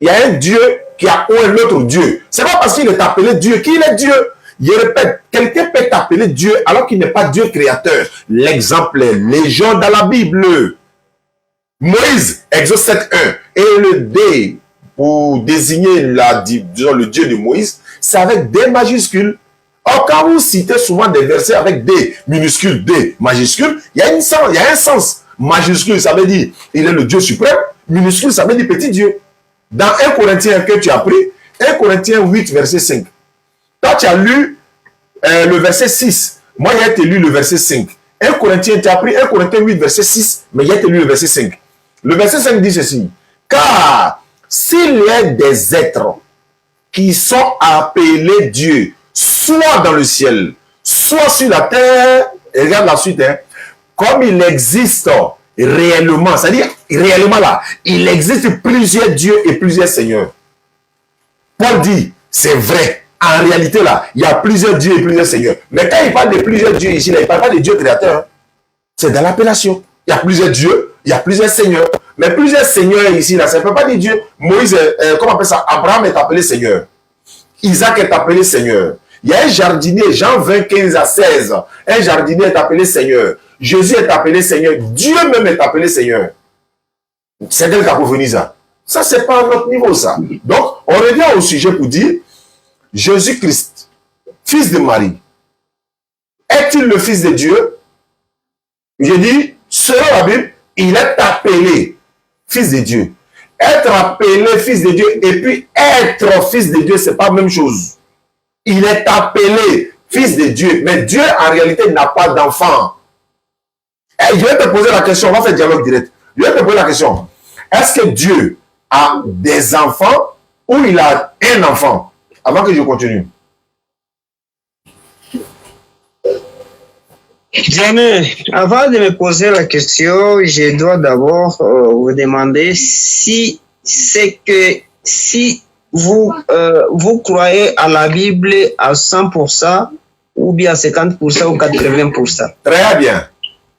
Il y a un Dieu qui a oint l'autre Dieu. C'est pas parce qu'il est appelé Dieu qu'il est Dieu. Je répète, quelqu'un peut t'appeler Dieu alors qu'il n'est pas Dieu créateur. L'exemple est légion dans la Bible. Moïse, Exode 7.1, et le D pour désigner le Dieu de Moïse, c'est avec D majuscule. Or, quand vous citez souvent des versets avec D minuscule, D majuscule, il y a un sens. Majuscule, ça veut dire il est le Dieu suprême. Minuscule, ça veut dire petit Dieu. Dans 1 Corinthiens que tu as pris, 1 Corinthiens 8, verset 5. Toi, tu as lu le verset 6. Moi, j'ai été lu le verset 5. 1 Corinthiens, tu as pris 1 Corinthiens 8, verset 6, mais j'ai été lu le verset 5. Le verset 5 dit ceci. Car s'il y a des êtres qui sont appelés Dieu, soit dans le ciel, soit sur la terre, et regarde la suite, hein, comme il existe réellement, c'est-à-dire réellement là, il existe plusieurs dieux et plusieurs seigneurs. Paul dit, c'est vrai, en réalité là, il y a plusieurs dieux et plusieurs seigneurs. Mais quand il parle de plusieurs dieux ici, là, il ne parle pas de dieux créateurs. Hein. C'est dans l'appellation. Il y a plusieurs dieux, il y a plusieurs seigneurs. Mais plusieurs seigneurs ici, là, ça ne peut pas dire Dieu. Moïse, comment on appelle ça? Abraham est appelé Seigneur. Isaac est appelé Seigneur. Il y a un jardinier, Jean 20, 15 à 16. Un jardinier est appelé Seigneur. Jésus est appelé Seigneur. Dieu même est appelé Seigneur. C'est quel cas pour venir ça? Ça, c'est pas à notre niveau, ça. Donc, on revient au sujet pour dire, Jésus-Christ, fils de Marie, est-il le fils de Dieu? Je dis, selon la Bible, il est appelé fils de Dieu. Être appelé fils de Dieu et puis être fils de Dieu, c'est pas la même chose. Il est appelé fils de Dieu, mais Dieu en réalité n'a pas d'enfant. Je vais te poser la question, on va faire dialogue direct. Je vais te poser la question. Est-ce que Dieu a des enfants ou il a un enfant? Avant que je continue. Bien, avant de me poser la question, je dois d'abord vous demander si c'est que si vous croyez à la Bible à 100% ou bien à 50% ou 80%. Très bien.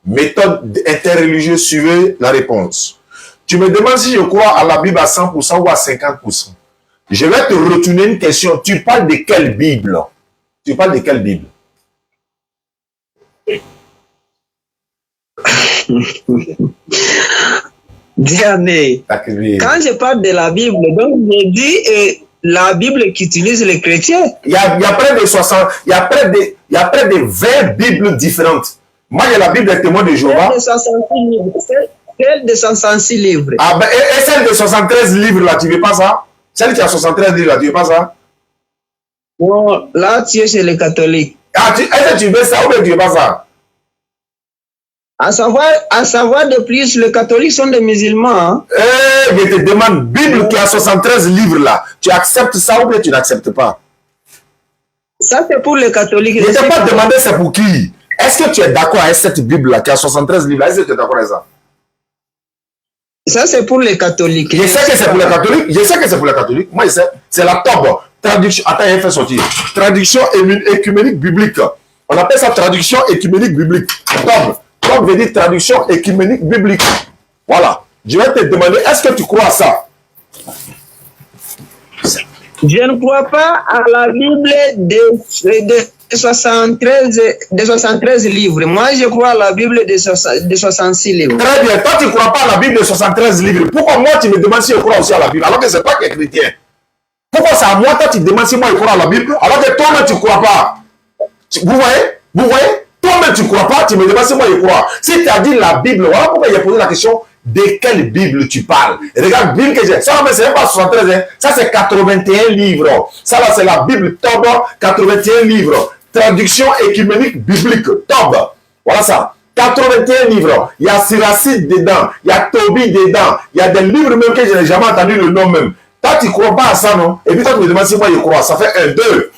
Méthode interreligieuse, suivez la réponse. Tu me demandes si je crois à la Bible à 100% ou à 50%. Je vais te retourner une question. Tu parles de quelle Bible? Tu parles de quelle Bible? Dernier. Quand je parle de la Bible, donc je dis la Bible qu'utilisent les chrétiens. Il y a près de 60, il y a près de 20 Bibles différentes. Moi, il y a la Bible des témoins de Jéhovah. Celle de 66 livres. Ah ben, et celle de 73 livres là, tu veux pas ça? Celle qui a 73 livres là, tu veux pas ça? Bon, là, tu es chez les catholiques. Ah, est-ce que tu veux ça ou bien tu veux pas ça? À savoir de plus, les catholiques sont des musulmans. Hein? Je te demande, Bible qui a 73 livres là, tu acceptes ça ou bien tu n'acceptes pas? Ça, c'est pour les catholiques. Je ne t'ai pas demandé c'est pour qui. Est-ce que tu es d'accord avec cette Bible là qui a 73 livres là? Est-ce que tu es d'accord avec ça? Ça, c'est pour les catholiques. Je sais que c'est pour les catholiques. Je sais que c'est pour les catholiques. Moi, je sais. C'est la TOB. Traduction. Attends, il fait sortir. Traduction écuménique biblique. On appelle ça traduction écuménique biblique. TOB. TOB veut dire traduction écuménique biblique. Voilà. Je vais te demander, est-ce que tu crois à ça? Je ne crois pas à la Bible de 73 livres. Moi, je crois à la Bible de 66 livres. Très bien. Toi, tu ne crois pas à la Bible de 73 livres. Pourquoi moi, tu me demandes si je crois aussi à la Bible alors que ce n'est pas qu'un chrétien? Pourquoi c'est à moi, toi, tu te demandes si moi, je crois à la Bible alors que toi-même, tu ne crois pas? Vous voyez? Vous voyez? Toi-même, tu ne crois pas, tu me demandes si moi, je crois. Si tu as dit la Bible, voilà pourquoi il a posé la question de quelle Bible tu parles. Et regarde, Bible que j'ai. Ça, ce n'est pas 73, hein. Ça, c'est 81 livres. Ça, là, c'est la Bible Tob, 81 livres. Traduction écuménique biblique, Tob. Voilà ça. 81 livres. Il y a Siracide dedans. Il y a Tobie dedans. Il y a des livres même que je n'ai jamais entendu le nom même. Toi, tu ne crois pas à ça, non? Et puis toi, tu me demandes si moi, je crois. Ça fait 1, 2.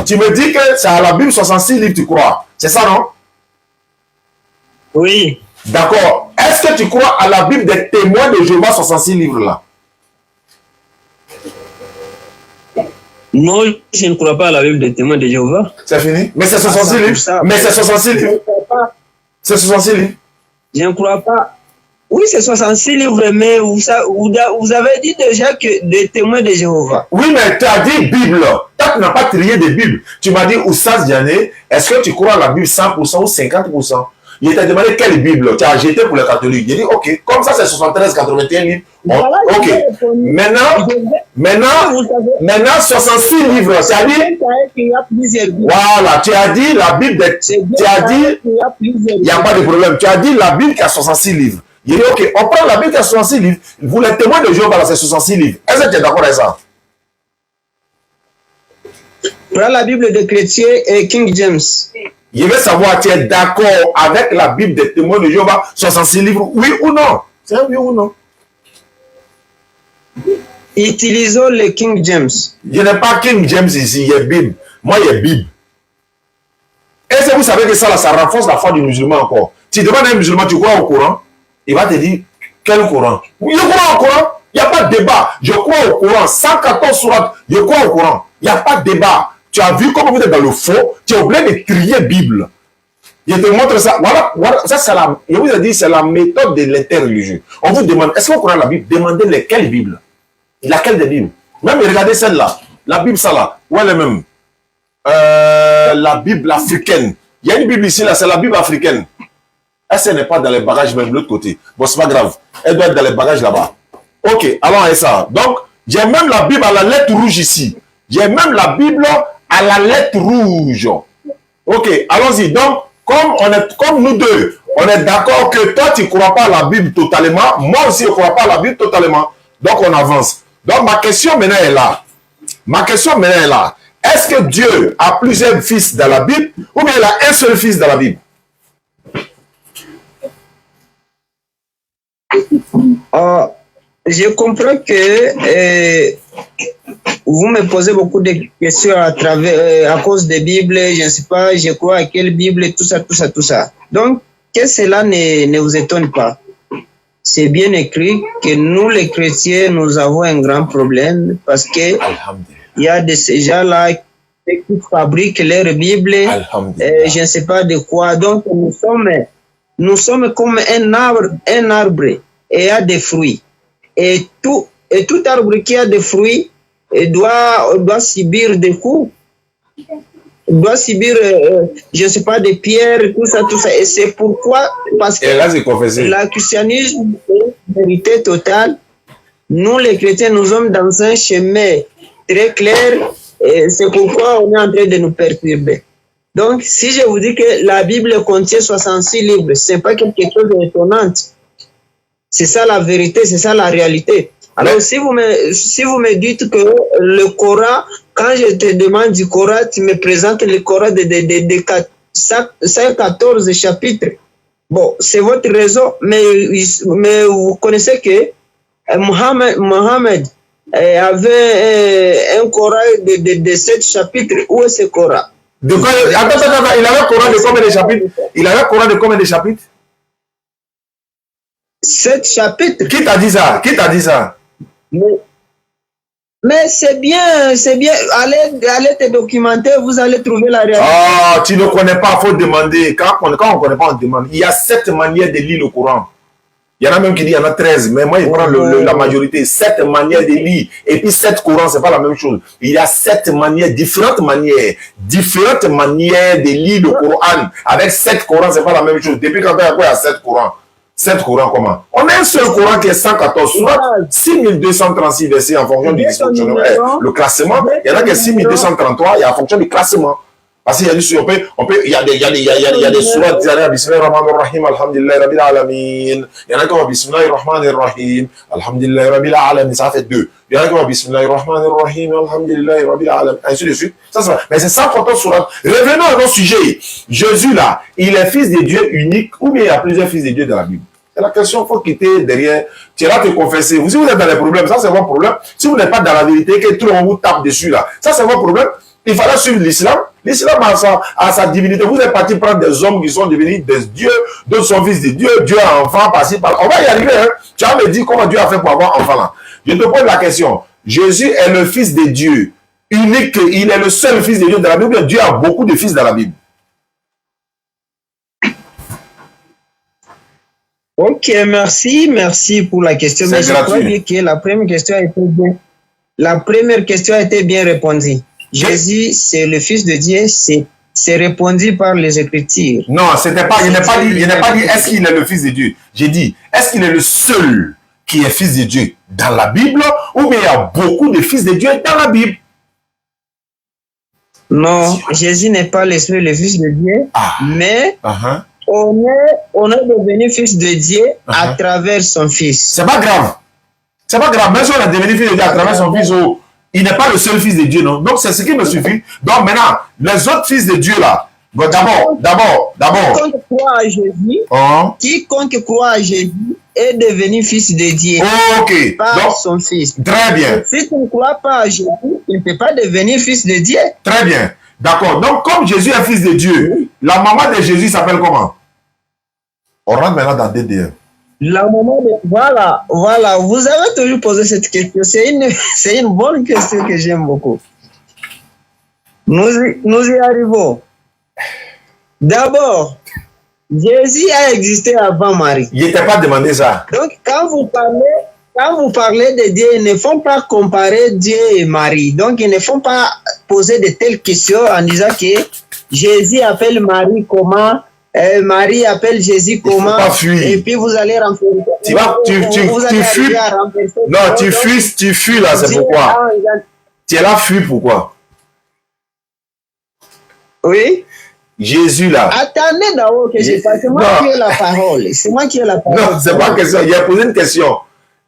Tu me dis que c'est à la Bible 66 livres, tu crois. C'est ça, non? Oui. D'accord. Est-ce que tu crois à la Bible des témoins de Jéhovah 66 livres là? Non, je ne crois pas à la Bible des témoins de Jéhovah. C'est fini? Mais c'est 66 livres. Mais c'est 66 livres. C'est 66 livres. Je ne crois pas. Oui, c'est 66 livres, mais vous avez dit déjà que des témoins de Jéhovah. Oui, mais tu as dit Bible. Toi, tu n'as pas trié de Bible. Tu m'as dit, Oussas Diané, est-ce que tu crois à la Bible 100% ou 50%? Il t'a demandé quelle Bible tu as jeté pour les catholiques. J'ai dit, ok, comme ça c'est 73, 81 livres. Voilà, ok. Maintenant, 66 livres. Voilà, tu as dit la Bible. Tu as dit, il n'y a pas de problème. Tu as dit la Bible qui a 66 livres. Il dit, ok, on prend la Bible qui a 66 livres. Vous les témoins de Jéhovah, c'est 66 livres. Est-ce que tu es d'accord avec ça? Prends la Bible des chrétiens et King James. Je veux savoir, tu es d'accord avec la Bible des témoins de Jéhovah, 66 livres, oui ou non? C'est un oui ou non? Utilisons le King James. Je n'ai pas King James ici, il y a Bible. Moi, il y a Bible. Est-ce que vous savez que ça renforce la foi du musulman encore? Tu demandes à un musulman, tu crois au Coran? Il va te dire, quel Coran? Oui, je crois au Coran. Il n'y a pas de débat. Je crois au Coran. 114 sourates, je crois au Coran. Il n'y a pas de débat. Tu as vu comment vous êtes dans le faux, tu es obligé de trier Bible. Je te montre ça. Voilà, ça c'est la, je vous ai dit, c'est la méthode de l'interreligieux. On vous demande, est-ce qu'on croit la Bible? Demandez laquelle Bible. Laquelle des Bibles? Même regardez celle-là. La Bible, ça là. Où elle est même? La Bible africaine. Il y a une Bible ici, là, c'est la Bible africaine. Elle n'est pas dans les bagages même de l'autre côté. Bon, c'est pas grave. Elle doit être dans les bagages là-bas. Ok, allons et ça. Donc, j'ai même la Bible à la lettre rouge ici. J'ai même la Bible à la lettre rouge. Ok, allons-y. Donc, comme nous deux, on est d'accord que toi, tu ne crois pas à la Bible totalement. Moi aussi, je ne crois pas à la Bible totalement. Donc, on avance. Donc, ma question maintenant est là. Est-ce que Dieu a plusieurs fils dans la Bible ou bien il a un seul fils dans la Bible? Je comprends que vous me posez beaucoup de questions à cause des Bibles. Je ne sais pas, je crois à quelle Bible, tout ça. Donc, que cela ne vous étonne pas. C'est bien écrit que nous, les chrétiens, nous avons un grand problème parce que il y a de ces gens-là qui fabriquent leur Bible, je ne sais pas de quoi. Donc, nous sommes comme un arbre et il y a des fruits. Et tout arbre qui a des fruits doit subir des coups. Doit subir, je ne sais pas, des pierres, tout ça. Et c'est pourquoi, parce que le christianisme est une vérité totale. Nous, les chrétiens, nous sommes dans un chemin très clair. Et c'est pourquoi on est en train de nous perturber. Donc, si je vous dis que la Bible contient 66 livres, ce n'est pas quelque chose d'étonnant. C'est ça la vérité, c'est ça la réalité. Alors, si vous me dites que le Coran, quand je te demande du Coran, tu me présentes le Coran de 114 chapitres. Bon, c'est votre raison, mais vous connaissez que Mohammed avait un Coran de 7 chapitres. Où est ce Coran? De quoi, attends, il avait un Coran de combien de chapitres? Il avait un Coran de combien de chapitres? 7 chapitres. Qui t'a dit ça? Qui t'a dit ça? Mais c'est bien. Allez te documenter, vous allez trouver la réalité. Ah, tu ne connais pas, il faut demander. Quand on ne connaît pas, on demande. Il y a 7 manières de lire le Coran. Il y en a même qui disent qu'il y en a 13, mais moi, je prends la majorité. 7 manières de lire. Et puis 7 Corans, ce n'est pas la même chose. Il y a 7 manières, différentes manières de lire le Coran. Avec 7 Corans, ce n'est pas la même chose. Depuis quand il y a 7 Corans? 7 Corans, comment? On a un seul Coran qui est 114, soit 6236 versets en fonction du dysfonctionnement. Le classement, il y en a qui est 6233, il y a en fonction du classement. Parce qu'il y a des sourates qui disent Bismillahirrahmanirrahim, Alhamdulillah Rabbil Alamin. Il y en a qui ont Bismillahirrahmanirrahim, Alhamdulillah Rabbil Alamin. Ça fait 2. Il y en a qui ont Bismillahirrahmanirrahim, Alhamdulillah Rabbil Alamin. Ainsi de suite. Mais c'est 114 sourates. Revenons à notre sujet. Jésus là, il est fils de Dieu unique ou bien il y a plusieurs fils de Dieu dans la Bible? C'est la question, il faut quitter derrière. Tu vas te confesser. Si vous êtes dans les problèmes, ça c'est votre problème. Si vous n'êtes pas dans la vérité, que tout le monde vous tape dessus là, ça c'est votre problème. Il fallait suivre l'islam. L'islam a sa divinité. Vous êtes parti prendre des hommes qui sont devenus des dieux, d'autres sont fils de Dieu, Dieu a enfant, par-ci, par-là. On va y arriver. Hein? Tu vas me dire comment Dieu a fait pour avoir enfant là. Je te pose la question. Jésus est le fils de Dieu. Unique, il est le seul fils de Dieu dans la Bible. Dieu a beaucoup de fils dans la Bible. Ok, merci pour la question. Mais je crois bien que la première question a été bien répondue. Jésus, c'est le Fils de Dieu, c'est répondu par les Écritures. Non, c'était pas, il n'est pas dit est-ce qu'il est le Fils de Dieu. J'ai dit, est-ce qu'il est le seul qui est Fils de Dieu dans la Bible ou bien il y a beaucoup de Fils de Dieu dans la Bible? Non, Jésus n'est pas le seul, le Fils de Dieu, mais on est devenu Fils de Dieu à travers son Fils. C'est pas grave. C'est pas grave, même si on est devenu Fils de Dieu à travers son Fils, il n'est pas le seul fils de Dieu, non? Donc, c'est ce qui me suffit. Donc, maintenant, les autres fils de Dieu, là, bon, d'abord. Quiconque croit à Jésus est devenu fils de Dieu. Ok. Par son fils. Très bien. Si tu ne crois pas à Jésus, il ne peut pas devenir fils de Dieu. Très bien. D'accord. Donc, comme Jésus est fils de Dieu, la maman de Jésus s'appelle comment? On rentre maintenant dans DDM. La maman de... Voilà. Vous avez toujours posé cette question. C'est une bonne question que j'aime beaucoup. Nous y arrivons. D'abord, Jésus a existé avant Marie. Il n'était pas demandé ça. Donc, quand vous parlez de Dieu, ils ne font pas comparer Dieu et Marie. Donc, ils ne font pas poser de telles questions en disant que Jésus appelle Marie comment, Marie appelle Jésus comment, et puis vous allez renverser. Tu fuis. Non, tu fuis là, c'est pourquoi. Tu es là, fuis pourquoi? Oui. Jésus là. Attendez d'abord que je passe. C'est moi qui ai la parole. C'est moi qui ai la parole. Non, c'est pas une question. Il a posé une question.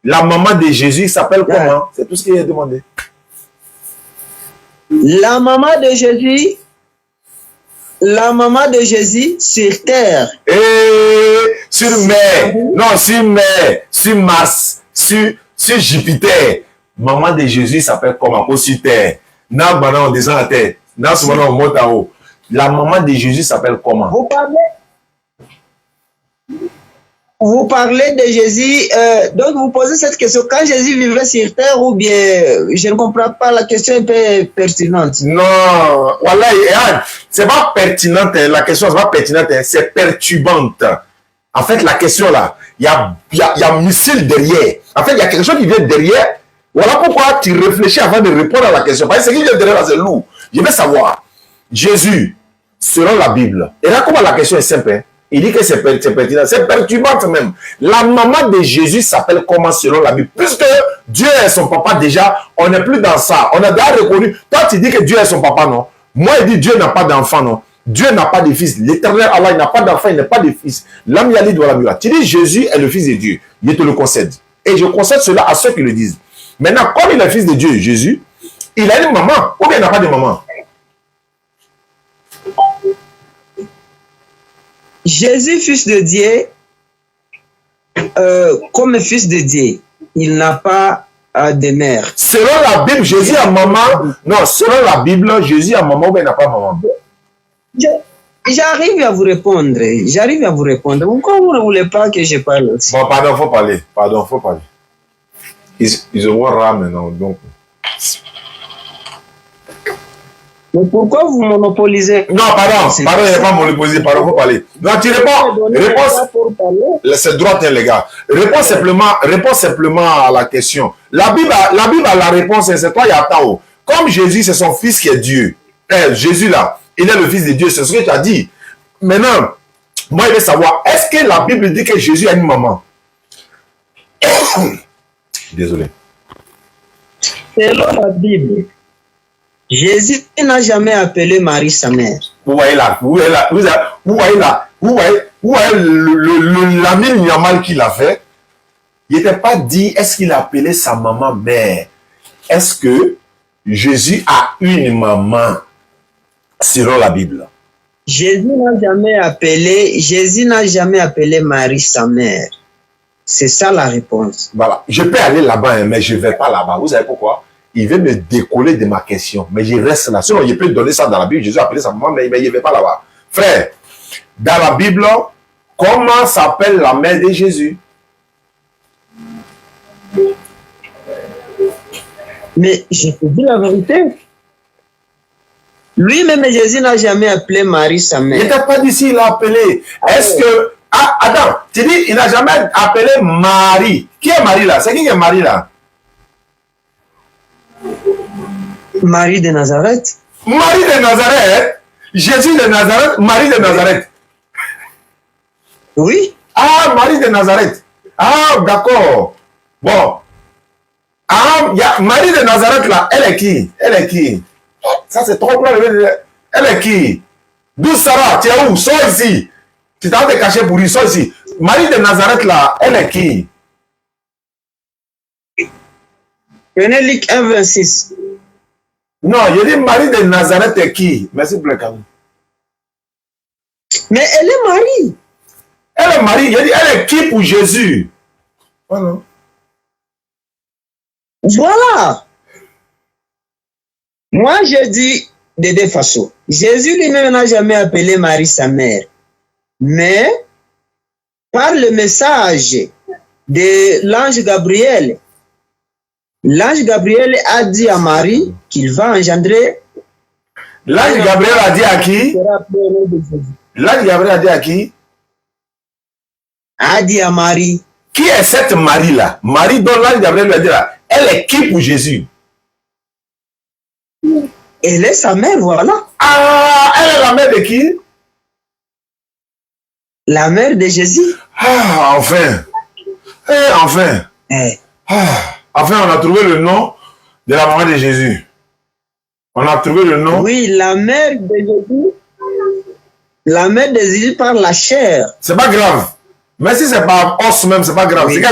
La maman de Jésus s'appelle comment? C'est tout ce qu'il a demandé. La maman de Jésus sur terre. Et sur mer. Non, sur mer. Sur Mars. Sur Jupiter. Maman de Jésus s'appelle comment? Sur terre. Là, maintenant, on descend à terre. Là, maintenant, on monte en haut. La maman de Jésus s'appelle comment? Vous parlez? Vous parlez de Jésus, donc vous posez cette question quand Jésus vivait sur terre ou bien je ne comprends pas, la question est un peu pertinente. Non, voilà, c'est pas pertinente, la question c'est pas pertinente, c'est perturbante. En fait, la question là, il y a missile derrière. En fait, il y a quelque chose qui vient derrière. Voilà pourquoi tu réfléchis avant de répondre à la question. Parce que ce qui vient derrière là, c'est lourd. Je veux savoir, Jésus, selon la Bible, et là comment la question est simple, hein? Il dit que c'est pertinent, c'est perturbant même. La maman de Jésus s'appelle comment selon la Bible? Puisque Dieu est son papa déjà, on n'est plus dans ça. On a déjà reconnu. Toi, tu dis que Dieu est son papa, non? Moi, il dit Dieu n'a pas d'enfant, non? Dieu n'a pas de fils. L'éternel Allah, il n'a pas d'enfant, il n'a pas de fils. L'âme yali doit la. Tu dis Jésus est le fils de Dieu. Je te le concède. Et je concède cela à ceux qui le disent. Maintenant, comme il est le fils de Dieu, Jésus, il a une maman ou bien il n'a pas de maman? Jésus, fils de Dieu, comme fils de Dieu, il n'a pas de mère. Selon la Bible, Jésus a maman. Non, selon la Bible, Jésus a maman ou bien il n'a pas maman? J'arrive à vous répondre. J'arrive à vous répondre. Pourquoi vous ne voulez pas que je parle aussi? Bon, pardon, faut parler. Pardon, faut parler. Ils ont rare maintenant, donc. Mais pourquoi vous monopolisez? Non, pardon, il n'est pas monopolisé, pardon, faut parler. Non, tu réponds. C'est droit, les gars. Réponds simplement à la question. La Bible a la réponse, c'est toi, Yatao. Comme Jésus, c'est son fils qui est Dieu. Jésus, là, il est le fils de Dieu, c'est ce que tu as dit. Maintenant, moi, je veux savoir, est-ce que la Bible dit que Jésus a une maman? Désolé. Selon la Bible, Jésus n'a jamais appelé Marie sa mère. Vous voyez là, vous voyez l'ami Nyamal qu'il a fait. Il n'était pas dit, est-ce qu'il a appelé sa maman mère? Est-ce que Jésus a une maman selon la Bible? Jésus n'a jamais appelé Marie sa mère. C'est ça la réponse. Voilà. Je peux aller là-bas, mais je ne vais pas là-bas. Vous savez pourquoi? Il veut me décoller de ma question. Mais je reste là. Sinon, il peut donner ça dans la Bible. Jésus a appelé sa maman, mais il ne va pas là-bas. Frère, dans la Bible, comment s'appelle la mère de Jésus? Mais je te dis la vérité. Lui-même, Jésus n'a jamais appelé Marie sa mère. Il t'a pas dit s'il a appelé. Est-ce que... Ah, attends, tu dis, il n'a jamais appelé Marie. Qui est Marie là? C'est qui est Marie là? Marie de Nazareth. Marie de Nazareth? Jésus de Nazareth? Marie de Nazareth? Oui. Ah, Marie de Nazareth. Ah, d'accord. Bon. Ah, Marie de Nazareth là, elle est qui? Elle est qui? Ça c'est trop clair. Elle est qui? D'où Sarah? Tu es où? Sors ici. Tu t'as de cacher pour lui, sors ici. Marie de Nazareth là, elle est qui? Prenez Luc 1,26. Non, je dis Marie de Nazareth est qui? Merci pour le cadeau. Mais elle est Marie. Elle est Marie, je dis, elle est qui pour Jésus? Voilà. Voilà. Moi, je dis de deux façons. Jésus lui-même n'a jamais appelé Marie sa mère. Mais, par le message de l'ange Gabriel, l'ange Gabriel a dit à Marie qu'il va engendrer. L'ange Gabriel a dit à qui? L'ange Gabriel a dit à qui? A dit à Marie. Qui est cette Marie là? Marie dont l'ange Gabriel lui a dit là. Elle est qui pour Jésus? Elle est sa mère, voilà. Ah, elle est la mère de qui? La mère de Jésus. Ah, enfin. Enfin. Enfin, on a trouvé le nom de la maman de Jésus. On a trouvé le nom. Oui, la mère de Jésus. La mère de Jésus par la chair. C'est pas grave. Mais si c'est pas os même, c'est pas grave. Oui.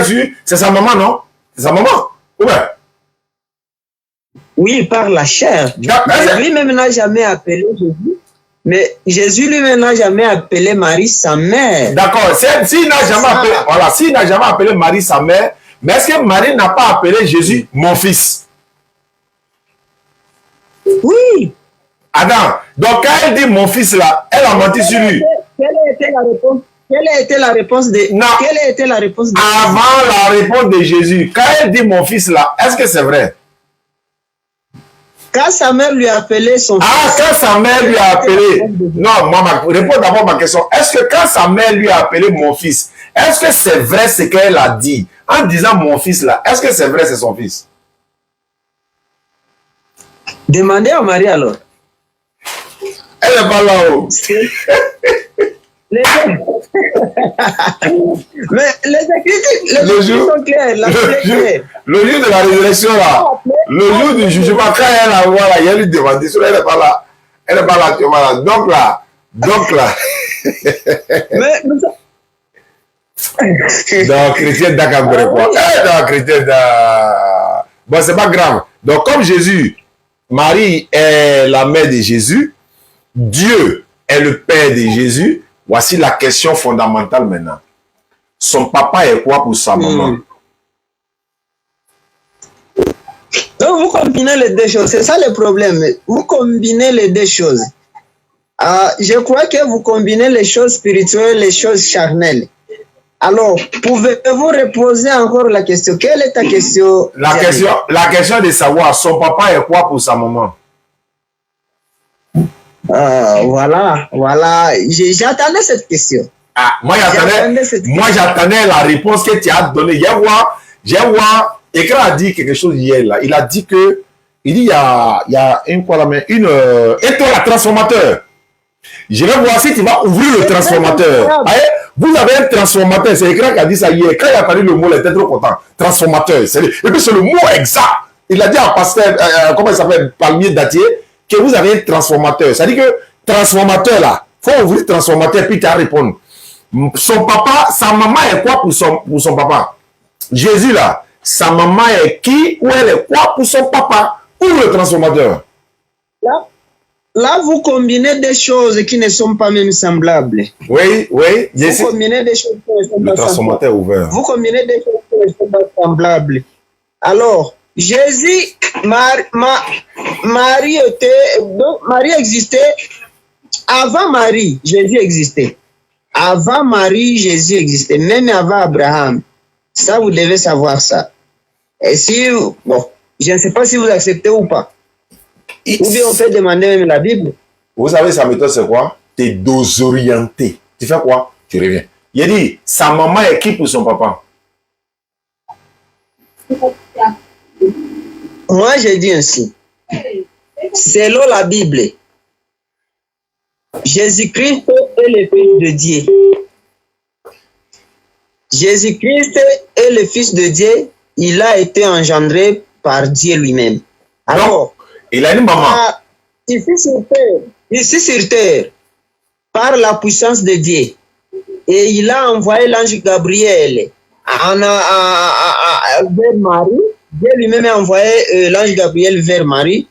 C'est sa maman, non? C'est sa maman. Ouais. Oui, par la chair. Mais lui-même n'a jamais appelé Jésus. Mais Jésus lui-même n'a jamais appelé Marie sa mère. D'accord. S'il n'a jamais appelé, voilà, s'il n'a jamais appelé Marie sa mère, mais est-ce que Marie n'a pas appelé Jésus mon fils? Oui. Adam. Donc quand elle dit mon fils là, elle a menti sur lui. Quelle était la réponse? Quelle a été la réponse de... Non. Quelle a été la réponse de... Avant la réponse de Jésus, quand elle dit mon fils là, est-ce que c'est vrai? Quand sa mère lui a appelé son fils... Ah, quand sa mère lui a appelé... Non, moi, réponds d'abord ma question. Est-ce que quand sa mère lui a appelé mon fils, est-ce que c'est vrai ce qu'elle a dit? En disant mon fils là, est-ce que c'est vrai c'est son fils? Demandez à Marie alors. Elle n'est pas là-haut. Mais les écritures sont claires. Le jour de la résurrection là, le jour du jugement, quand elle la voit là, elle lui demande, elle n'est pas là. Elle n'est pas là, tu vois là. Donc là. Donc, chrétien d'accord quoi. Non, chrétien bon, c'est pas grave. Donc, comme Jésus, Marie est la mère de Jésus, Dieu est le père de Jésus. Voici la question fondamentale maintenant. Son papa est quoi pour sa maman? Donc vous combinez les deux choses, c'est ça le problème. Vous combinez les deux choses. Je crois que vous combinez les choses spirituelles, les choses charnelles. Alors, pouvez-vous reposer encore la question? Quelle est ta question? La question de savoir son papa est quoi pour sa maman? Voilà. J'attendais cette question. Ah, moi j'attendais la réponse que tu as donnée. J'ai voir, Écran a dit quelque chose hier là. Il a dit que, il y a la transformateur. Je vais voir si tu vas ouvrir le transformateur. Vous avez un transformateur, c'est Écran qui a dit ça hier. Quand il a parlé le mot, il était trop content. Transformateur. Et puis c'est le mot exact. Il a dit à pasteur, comment il s'appelle, Palmier Datier, que vous avez un transformateur. Ça dit que transformateur là, il faut ouvrir le transformateur puis tu as à répondre. Son papa, sa maman est quoi pour son papa? Jésus là, sa maman est qui ou elle est quoi pour son papa? Ouvre le transformateur. Là, vous combinez des choses qui ne sont pas même semblables. Oui. Vous combinez des choses qui ne sont pas le transformateur ouvert. Vous combinez des choses qui ne sont pas semblables. Alors, Jésus, Marie existait. Avant Marie, Jésus existait. Avant Marie, Jésus existait. Même avant Abraham. Ça, vous devez savoir ça. Et si, bon, je ne sais pas si vous acceptez ou pas. Ou bien on peut demander même la Bible. Vous savez, sa méthode, c'est quoi? Tu es désorienté. Tu fais quoi? Tu reviens. Il a dit, sa maman est qui pour son papa? Moi, j'ai dit ainsi. Selon la Bible, Jésus-Christ est le Fils de Dieu. Jésus-Christ est le Fils de Dieu. Il a été engendré par Dieu lui-même. Alors, il a une maman. Ici sur terre, par la puissance de Dieu, et il a envoyé l'ange Gabriel vers Marie. Dieu lui-même a envoyé l'ange Gabriel vers Marie,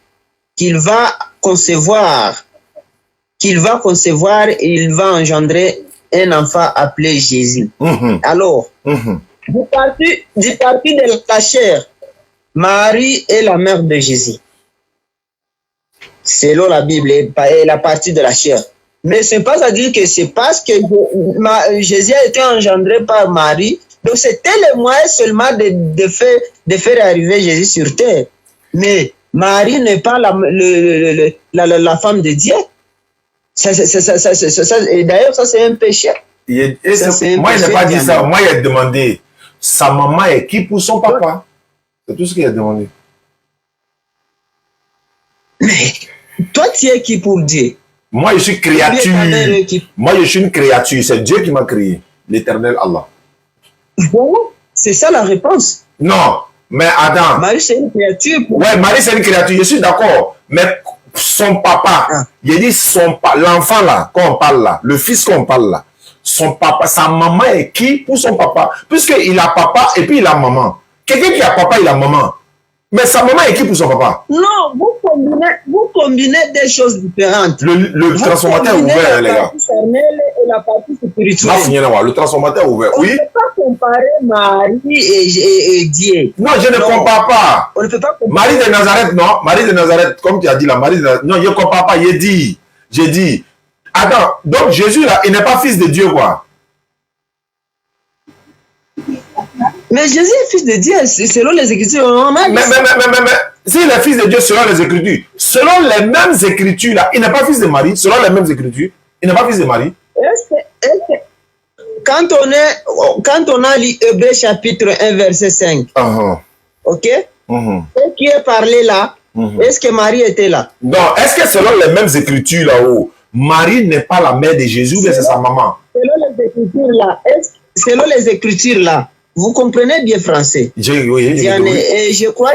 qu'il va concevoir, et il va engendrer un enfant appelé Jésus. Alors, du parti de la chair, Marie est la mère de Jésus. Selon la Bible, et la partie de la chair. Mais ce n'est pas à dire que c'est parce que Jésus a été engendré par Marie. Donc c'était le moyen seulement de faire arriver Jésus sur terre. Mais Marie n'est pas la femme de Dieu. Et d'ailleurs, ça c'est un péché. Moi, il n'a pas dit ça. Moi, il a demandé, sa maman est qui pour son papa? C'est tout ce qu'il a demandé. Mais toi, tu es qui pour Dieu? Moi, je suis créature. Moi, je suis une créature. C'est Dieu qui m'a créé. L'éternel Allah. Bon, c'est ça la réponse. Non, mais Adam. Marie, c'est une créature. Ouais, Marie, c'est une créature. Je suis d'accord. Mais son papa, il dit l'enfant là, quand on parle là, le fils qu'on parle là, son papa, sa maman est qui pour son papa? Puisqu'il a papa et puis il a maman. Quelqu'un qui a papa, il a maman. Mais sa maman est qui pour son papa? Non, vous combinez des choses différentes. Le transformateur ouvert, les gars. La partie charnelle et la partie spirituelle. Le transformateur ouvert, oui. On ne peut pas comparer Marie et Dieu. Non, je ne compare pas. On ne peut pas comparer. Marie de Nazareth, non. Marie de Nazareth, comme tu as dit là, Marie de Nazareth. Non, je ne compare pas. J'ai dit. Attends, donc Jésus là, il n'est pas fils de Dieu, quoi. Mais Jésus est fils de Dieu, selon les Écritures. Mais s'il est fils de Dieu selon les Écritures, selon les mêmes Écritures, là, il n'est pas fils de Marie, selon les mêmes Écritures, il n'est pas fils de Marie. Quand on a lu Hébreux chapitre 1, verset 5, ok? Ce qui est parlé là, est-ce que Marie était là? Non, est-ce que selon les mêmes Écritures là-haut, Marie n'est pas la mère de Jésus, mais c'est sa maman? Selon les Écritures là, vous comprenez bien français. Je crois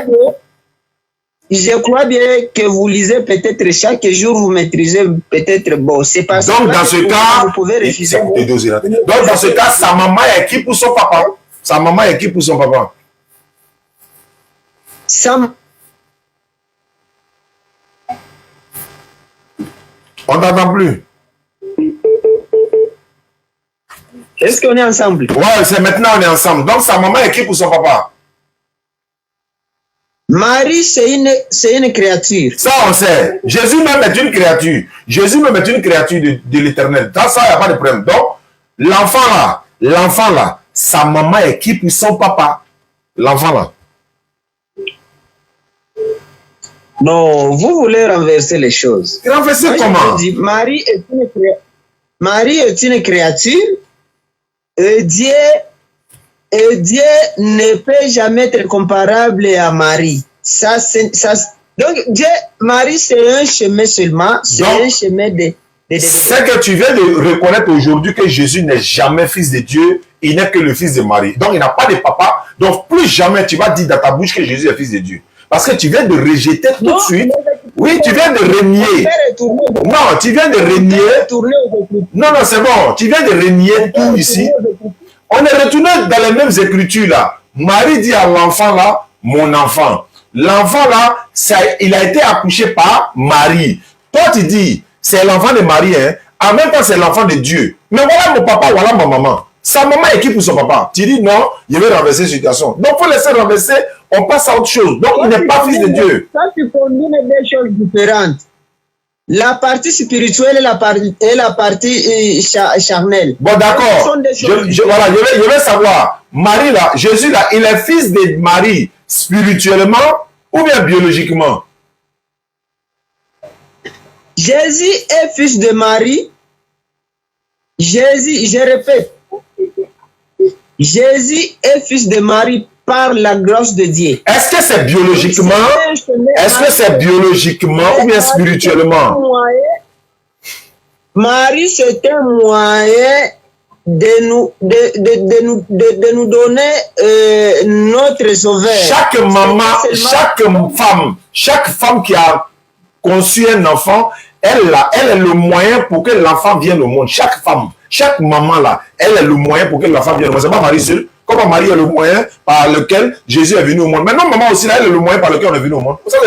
bien que vous lisez peut-être chaque jour, vous maîtrisez peut-être. Bon, c'est pas ça. Donc, dans ce cas, vous pouvez refuser. Donc, dans ce cas, sa maman est qui pour son papa? Sa maman est qui pour son papa? On n'entend plus. Est-ce qu'on est ensemble? Ouais, c'est maintenant on est ensemble. Donc, sa maman est qui pour son papa? Marie, c'est une créature. Ça, on sait. Jésus même est une créature. Jésus même est une créature de l'Éternel. Dans ça, il n'y a pas de problème. Donc, l'enfant là, sa maman est qui pour son papa? L'enfant là. Non, vous voulez renverser les choses. Renverser comment? Marie est une créature. Et Dieu ne peut jamais être comparable à Marie. Donc, Marie, c'est un chemin seulement. C'est un chemin de... C'est que tu viens de reconnaître aujourd'hui que Jésus n'est jamais fils de Dieu. Il n'est que le fils de Marie. Donc, il n'a pas de papa. Donc, plus jamais tu vas dire dans ta bouche que Jésus est fils de Dieu. Parce que tu viens de rejeter tout de suite. Oui, tu viens de renier. Non, tu viens de renier. Non, c'est bon. Tu viens de renier tout ici. On est retourné dans les mêmes Écritures là. Marie dit à l'enfant là, mon enfant. L'enfant là, il a été accouché par Marie. Toi, tu dis, c'est l'enfant de Marie, hein. En même temps, c'est l'enfant de Dieu. Mais voilà mon papa, voilà ma maman. Sa maman est qui pour son papa? Tu dis non, je vais renverser la situation. Donc, il faut laisser renverser, on passe à autre chose. Donc, il n'est pas fils de Dieu. Ça, tu combines des choses différentes. La partie spirituelle et la partie charnelle. Bon, d'accord. Je vais savoir. Marie, là, Jésus, là, il est fils de Marie spirituellement ou bien biologiquement? Jésus est fils de Marie. Jésus, je répète. Jésus est fils de Marie par la grâce de Dieu. Est-ce que c'est biologiquement? Est-ce que c'est biologiquement ou bien spirituellement? Marie, c'est un moyen de nous donner notre sauveur. Chaque maman, chaque femme qui a conçu un enfant, elle est le moyen pour que l'enfant vienne au monde. Chaque femme, chaque maman là, elle est le moyen pour que l'enfant vienne au monde. C'est pas Marie seule. Comment Marie est le moyen par lequel Jésus est venu au monde. Maintenant, maman aussi, là, elle est le moyen par lequel on est venu au monde. Ça,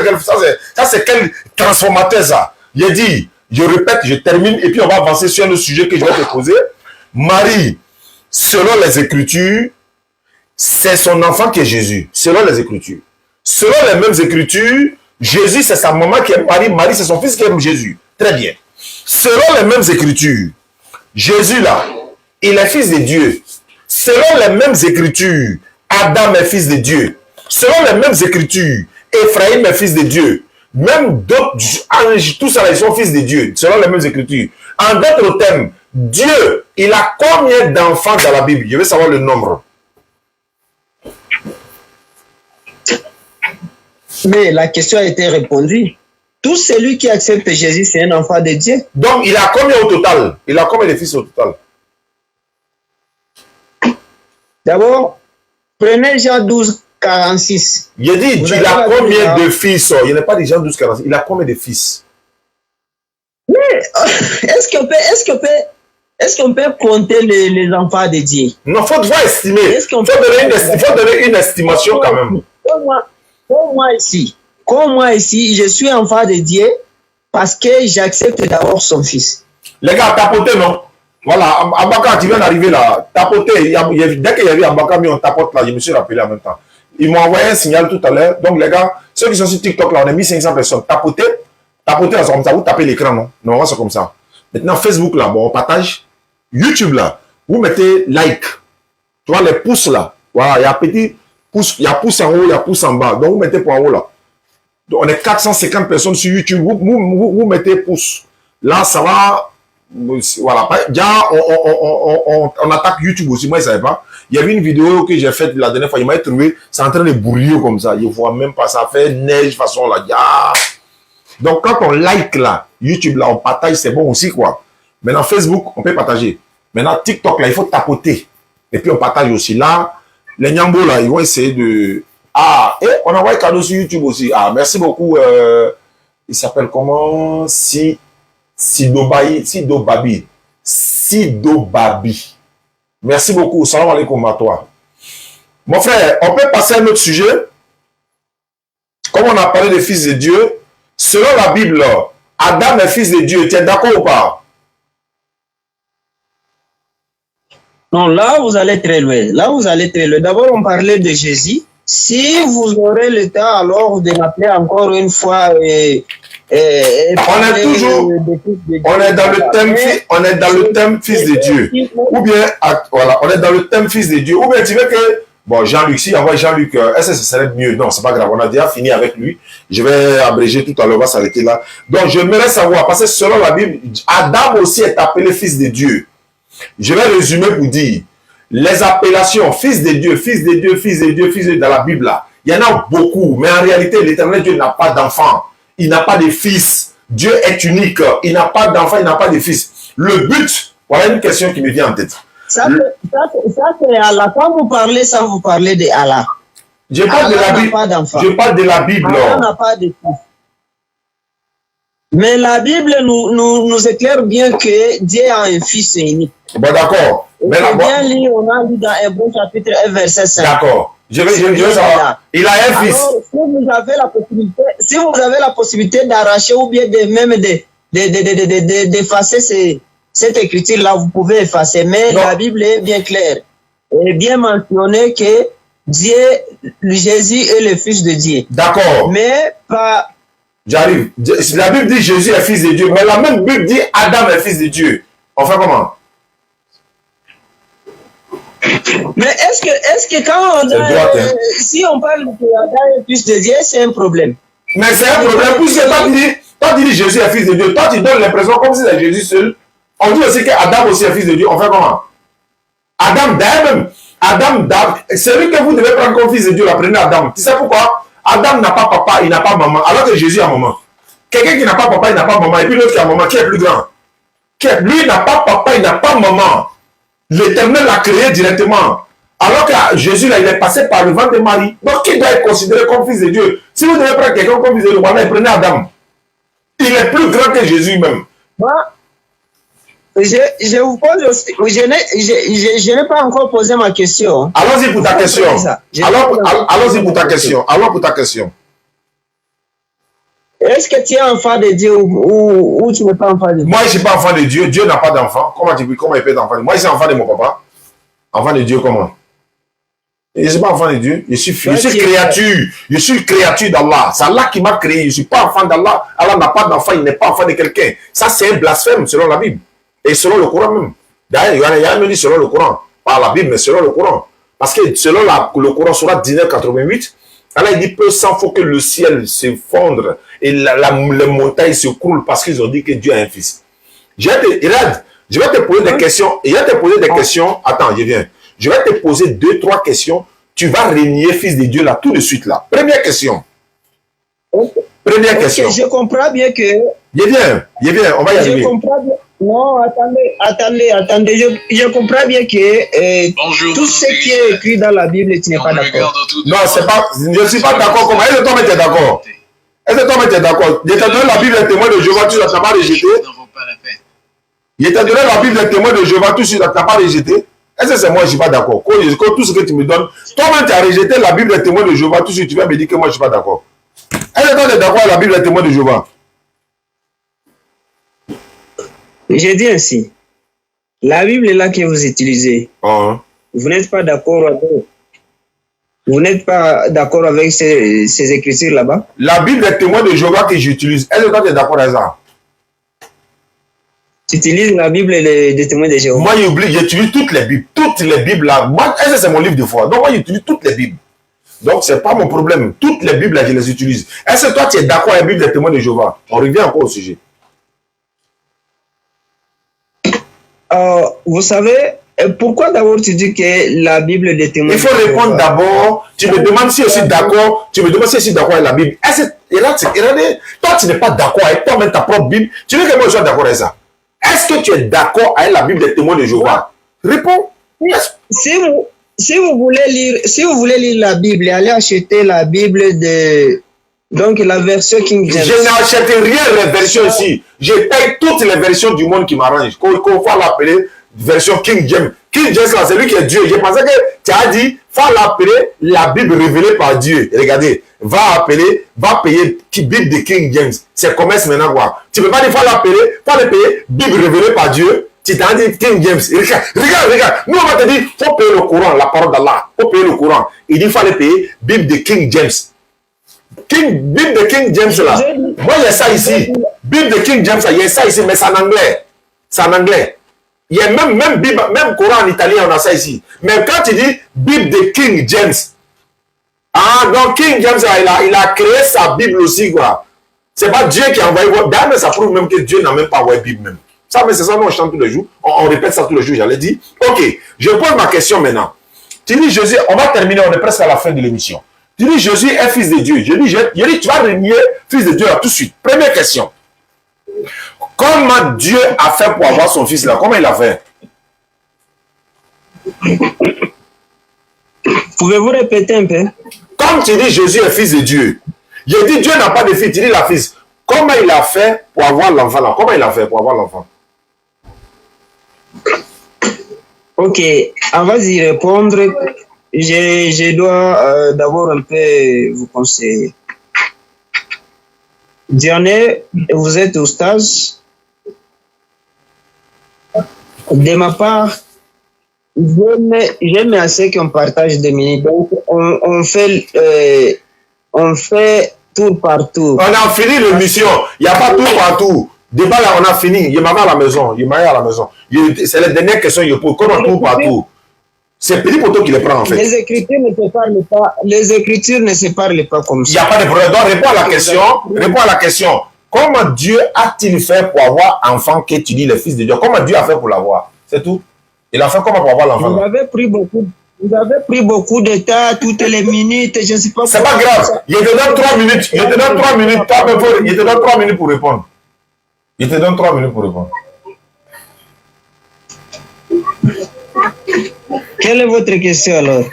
c'est quel transformateur, ça? Je dis, je répète, je termine, et puis on va avancer sur un sujet que je vais te poser. Marie, selon les Écritures, c'est son enfant qui est Jésus. Selon les Écritures. Selon les mêmes Écritures, Jésus, c'est sa maman qui est Marie. Marie, c'est son fils qui est Jésus. Très bien. Selon les mêmes Écritures, Jésus, là, il est fils de Dieu. Selon les mêmes Écritures, Adam est fils de Dieu. Selon les mêmes Écritures, Ephraïm est fils de Dieu. Même d'autres anges, tout ça, ils sont fils de Dieu. Selon les mêmes Écritures. En d'autres termes, Dieu, il a combien d'enfants dans la Bible? Je veux savoir le nombre. Mais la question a été répondue. Tout celui qui accepte Jésus, c'est un enfant de Dieu. Donc, il a combien au total? Il a combien de fils au total? D'abord, prenez Jean 12, 46. Il dit, il a combien de fils? Il n'est pas de Jean 12, 46. Il a combien de fils? Mais est-ce qu'on peut compter les enfants de Dieu? Non, il faut estimer. Il faut donner une estimation quand même. Comme moi ici, je suis enfant de Dieu parce que j'accepte d'abord son fils. Les gars, tapotez, non? Voilà, Ambaka, tu viens d'arriver là. Tapotez. Dès qu'il y a eu Ambaka, on tapote là. Je me suis rappelé en même temps. Ils m'ont envoyé un signal tout à l'heure. Donc, les gars, ceux qui sont sur TikTok là, on a mis 500 personnes. Tapotez là, c'est comme ça. Vous tapez l'écran, non? Non, c'est comme ça. Maintenant, Facebook là, bon, on partage. YouTube là, vous mettez like. Tu vois, les pouces là. Voilà, il y a petit pouce, il y a pouce en haut, il y a pouce en bas. Donc, vous mettez pour en haut là. Donc, on est 450 personnes sur YouTube. Vous mettez pouce. Là, ça va. Voilà. Déjà, on attaque YouTube aussi. Moi, je ne savais pas. Il y avait une vidéo que j'ai faite la dernière fois. Il m'a trouvé. C'est en train de bouillir comme ça. Il ne voit même pas. Ça fait neige façon là. Donc, quand on like là, YouTube là, on partage, c'est bon aussi quoi. Maintenant, Facebook, on peut partager. Maintenant, TikTok là, il faut tapoter. Et puis, on partage aussi. Là, les Nyambo là, ils vont essayer de. Ah, et on envoie un cadeau sur YouTube aussi. Ah, merci beaucoup. Il s'appelle comment? Sidobabi. Merci beaucoup. Salam alaikum à toi. Mon frère, on peut passer à un autre sujet. Comme on a parlé des fils de Dieu, selon la Bible, Adam est fils de Dieu. Tu es d'accord ou pas? Non, là, vous allez très loin. Là, vous allez très loin. D'abord, on parlait de Jésus. Si vous aurez le temps, alors, de m'appeler encore une fois on est toujours, on est dans le thème fils de Dieu. Ou bien, voilà, on est dans le thème fils de Dieu. Ou bien tu veux que, bon, Jean-Luc, si envoie Jean-Luc, est-ce que ce serait mieux? Non, c'est pas grave, on a déjà fini avec lui. Je vais abréger tout à l'heure, on va s'arrêter là. Donc, j'aimerais savoir, parce que selon la Bible, Adam aussi est appelé fils de Dieu. Je vais résumer pour dire, les appellations fils de Dieu, fils de Dieu, fils de Dieu, fils de Dieu dans la Bible là, il y en a beaucoup, mais en réalité, l'éternel Dieu n'a pas d'enfant. Il n'a pas de fils. Dieu est unique. Il n'a pas d'enfant, il n'a pas de fils. Le but, voilà une question qui me vient en tête. Ça c'est Allah. Quand vous parlez ça, vous parlez de Allah. Je parle de la Bible. Je parle de la Bible. Allah n'a pas de fils. Mais la Bible nous éclaire bien que Dieu a un fils unique. Bon, d'accord. Mais bien lu, on a lu dans Hébreux chapitre 1, verset 5. D'accord. Je veux savoir. Il a un fils. Alors, si vous avez la possibilité d'arracher ou bien même d'effacer cette écriture-là, vous pouvez effacer. Mais la Bible est bien claire. Et bien mentionné que Jésus est le fils de Dieu. D'accord. Mais pas. J'arrive. La Bible dit Jésus est fils de Dieu. Mais la même Bible dit Adam est fils de Dieu. On fait comment? Mais est-ce que quand si on parle de Adam est fils de Dieu, c'est un problème? Mais c'est un problème, puisque toi tu dis Jésus est fils de Dieu, toi tu donnes l'impression comme si c'est Jésus seul. On dit aussi qu'Adam aussi est fils de Dieu. On fait comment? Adam, c'est lui que vous devez prendre comme fils de Dieu, la prenez Adam. Tu sais pourquoi? Adam n'a pas papa, il n'a pas maman, alors que Jésus a maman. Quelqu'un qui n'a pas papa, il n'a pas maman, et puis l'autre qui a maman, qui est plus grand? Lui n'a pas papa, il n'a pas maman. L'Éternel l'a créé directement. Alors que Jésus, là, il est passé par le ventre de Marie. Donc, qui doit être considéré comme fils de Dieu? Si vous devez prendre quelqu'un comme fils de Dieu, voilà, prenez Adam. Il est plus grand que Jésus même. Moi, je vous pose aussi, je n'ai pas encore posé ma question. Allons-y pour ta question. Allons-y pour ta question. Allons pour ta question. Est-ce que tu es enfant de Dieu ou tu n'es pas enfant de Dieu? Moi, je ne suis pas enfant de Dieu. Dieu n'a pas d'enfant. Comment il peut être enfant de Dieu? Moi, je suis enfant de mon papa. Enfant de Dieu, comment? Je ne suis pas enfant de Dieu. Je suis créature. Je suis créature d'Allah. C'est Allah qui m'a créé. Je ne suis pas enfant d'Allah. Allah n'a pas d'enfant. Il n'est pas enfant de quelqu'un. Ça, c'est un blasphème selon la Bible. Et selon le Coran même. D'ailleurs, il y a même dit selon le Coran. Pas la Bible, mais selon le Coran. Parce que selon le Coran, sur la 1988, Allah dit peu sans faut que le ciel s'effondre et les montagnes se coulent parce qu'ils ont dit que Dieu a un fils. Je vais te poser des questions. Et je vais te poser des questions. Attends, je viens. Je vais te poser 2-3 questions. Tu vas renier fils de Dieu là tout de suite là. Première question. Première question. Je comprends bien que. Je viens. On va y arriver. Je comprends bien. Non, attendez. Je comprends bien que tout ce qui est écrit dans la Bible, tu n'es pas d'accord. Non, c'est pas. Je ne suis pas d'accord. Comment est-ce que toi, tu es d'accord? Est-ce que toi, tu es d'accord? Je t'ai donné la Bible, un témoin de Jéhovah, tu ne l'as pas rejeté. Je t'ai donné la Bible, un témoin de Jéhovah, tu ne l'as pas rejeté. Est-ce que c'est moi, je ne suis pas d'accord? Tout ce que tu me donnes, toi-même, tu as rejeté la Bible, un témoin de Jéhovah, tout ce que tu vas me dire que moi, je ne suis pas d'accord. Est-ce que toi, tu es d'accord avec la Bible, un témoin de Jéhovah? J'ai dit ainsi, la Bible est là que vous utilisez. Vous n'êtes pas d'accord avec. Vous n'êtes pas d'accord avec ces écritures là-bas? La Bible est témoin de Jéhovah que j'utilise. Est-ce que toi tu es d'accord avec ça? Tu utilises la Bible et les témoins de Jéhovah. Moi, j'utilise toutes les Bibles. Toutes les Bibles là. Moi, c'est mon livre de foi. Donc, moi, j'utilise toutes les Bibles. Donc, c'est pas mon problème. Toutes les Bibles là, je les utilise. Est-ce que toi, tu es d'accord avec la Bible des témoins de Jéhovah? On revient encore au sujet. Vous savez, pourquoi d'abord tu dis que la Bible des témoins... Il faut répondre d'abord. Tu me demandes si je suis d'accord. Tu me demandes si je suis d'accord avec la Bible. Toi, tu n'es pas d'accord avec toi-même ta propre Bible. Tu veux que moi je sois d'accord avec ça? Est-ce que tu es d'accord avec la Bible des témoins de Jéhovah? Réponds. Si vous voulez lire la Bible, allez acheter la Bible de... Donc, la version King James. Je n'achète rien les versions ici. Je paye toutes les versions du monde qui m'arrangent. Qu'on va l'appeler version King James. King James, c'est lui qui est Dieu. Je pensais que tu as dit, faut l'appeler la Bible révélée par Dieu. Regardez, va payer Bible de King James. C'est commerce maintenant, quoi. Tu ne peux pas dire, faut le payer Bible révélée par Dieu. Tu t'as dit King James. Regarde. Nous, on va te dire, faut payer le Coran, la parole d'Allah. Faut payer le Coran. Il dit, faut le payer Bible de King James. Bible de King James là. Moi, il y a ça ici. Bible de King James là, il y a ça ici, mais c'est en anglais. C'est en anglais. Il y a même Bible, même Coran en italien, on a ça ici. Mais quand tu dis Bible de King James, donc King James là, il a créé sa Bible aussi, quoi. C'est pas Dieu qui a envoyé. D'ailleurs, ça prouve même que Dieu n'a même pas envoyé Bible même. Ça, mais c'est ça, nous on chante tous les jours. On répète ça tous les jours, j'allais dire. Ok, je pose ma question maintenant. Tu dis Jésus, on va terminer, on est presque à la fin de l'émission. Tu dis Jésus est fils de Dieu. Je dis tu vas renier fils de Dieu là tout de suite. Première question. Comment Dieu a fait pour avoir son fils là? Comment il a fait? Pouvez-vous répéter un peu? Comme tu dis Jésus est fils de Dieu. Je dis Dieu n'a pas de fils, tu dis la fils. Comment il a fait pour avoir l'enfant là? Comment il a fait pour avoir l'enfant? Ok, avant d'y répondre, je dois d'abord un peu vous conseiller. Diane, vous êtes au stage. De ma part, j'aime assez qu'on partage des minutes. Donc, on fait tour par tour. On a fini l'émission. Il n'y a pas tour par tour. Débat là, on a fini. Il m'a à la maison. C'est la dernière question. Il pose comment tour par tour. C'est petit poteau qui les prend en fait. Les Écritures ne se parlent pas. Les Écritures ne se parlent pas comme ça. Il n'y a pas de problème. Donc réponds à la question. Comment Dieu a-t-il fait pour avoir enfant que tu dis le fils de Dieu? Comment Dieu a fait pour l'avoir? C'est tout. Il a fait comment pour avoir l'enfant? Vous avez pris beaucoup de temps, toutes les minutes, je ne sais pas. C'est pas grave. Il te donne 3 minutes. Il te donne 3 minutes. Il te donne 3 minutes pour répondre. Il te donne 3 minutes pour répondre. Quelle est votre question alors?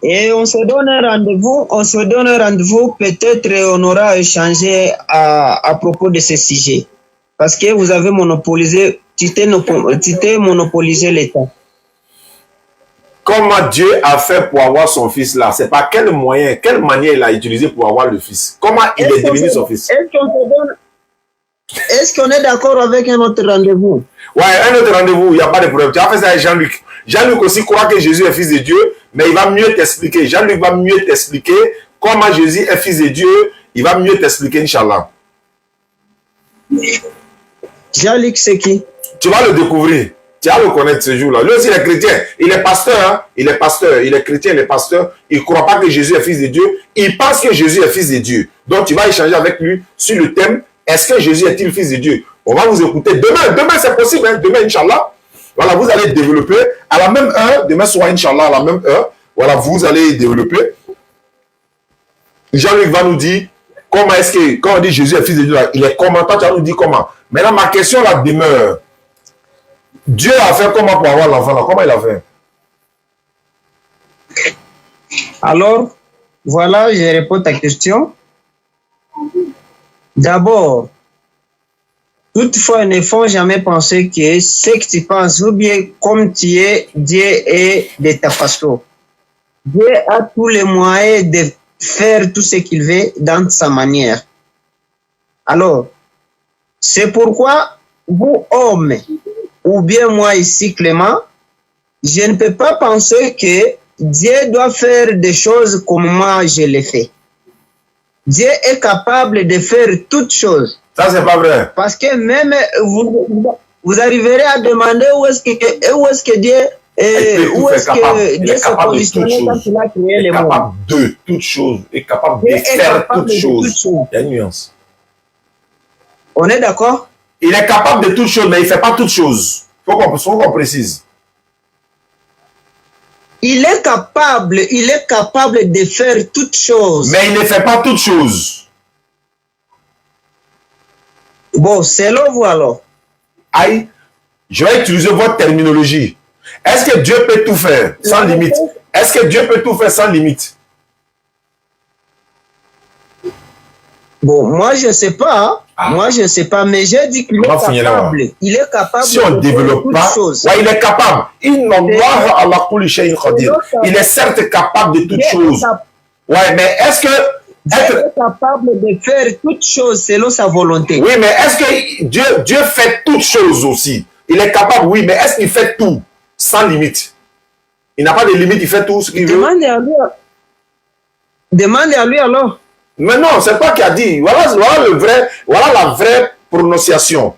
Et on se donne un rendez-vous, peut-être on aura échangé à propos de ce sujet. Parce que vous avez monopolisé, tu t'es monopolisé l'État. Comment Dieu a fait pour avoir son fils là? C'est par quel moyen, quelle manière il a utilisé pour avoir le fils? Comment il est devenu son fils? Est-ce qu'on est d'accord avec un autre rendez-vous? Ouais, un autre rendez-vous, il n'y a pas de problème. Tu as fait ça avec Jean-Luc. Jean-Luc aussi croit que Jésus est fils de Dieu, mais il va mieux t'expliquer. Jean-Luc va mieux t'expliquer comment Jésus est fils de Dieu. Il va mieux t'expliquer, Inch'Allah. Jean-Luc, c'est qui? Tu vas le découvrir. Tu vas le connaître ce jour-là. Lui aussi, il est chrétien. Il est pasteur. Hein? Il est pasteur. Il est chrétien, il est pasteur. Il ne croit pas que Jésus est fils de Dieu. Il pense que Jésus est fils de Dieu. Donc, tu vas échanger avec lui sur le thème, est-ce que Jésus est-il fils de Dieu? On va vous écouter. Demain c'est possible. Hein? Demain, Inch'Allah. Voilà, vous allez développer à la même heure. Demain soir, Inch'Allah, à la même heure. Voilà, vous allez développer. Jean-Luc va nous dire comment est-ce que, quand on dit Jésus est fils de Dieu, il est comment? Toi, tu vas nous dire comment. Maintenant, ma question là demeure. Dieu a fait comment pour avoir l'enfant là? Comment il a fait? Alors, voilà, je réponds à ta question. D'abord, toutefois, ne faut jamais penser que ce que tu penses, ou bien comme tu es, Dieu est de ta façon. Dieu a tous les moyens de faire tout ce qu'il veut dans sa manière. Alors, c'est pourquoi vous, hommes, ou bien moi ici, Clément, je ne peux pas penser que Dieu doit faire des choses comme moi je les fais. Dieu est capable de faire toutes choses. Ça, c'est pas vrai. Parce que même vous arriverez à demander où est-ce que Dieu où est-ce que Dieu s'est positionné quand il a créé les mondes. Capable de toutes choses, est capable de faire toutes choses. Il y a une nuance. On est d'accord? Il est capable de toutes choses, mais il ne fait pas toutes choses. Il faut qu'on précise. Il est capable de faire toutes choses. Mais il ne fait pas toutes choses. Bon, selon vous alors. Aïe, je vais utiliser votre terminologie. Est-ce que Dieu peut tout faire sans limite? Est-ce que Dieu peut tout faire sans limite? Bon, moi je ne sais pas. Moi je ne sais pas, mais j'ai dit qu'il est capable. Il est capable si on ne développe pas, ouais, il est capable. Il est certes capable de toutes choses. Ouais, mais est-ce que Dieu est capable de faire toutes choses selon sa volonté? Oui, mais est-ce que Dieu fait toutes choses aussi? Il est capable, oui, mais est-ce qu'il fait tout sans limite? Il n'a pas de limite, il fait tout ce qu'il veut. Demandez à lui alors. Mais non, c'est pas qu'il a dit. Voilà la vraie prononciation.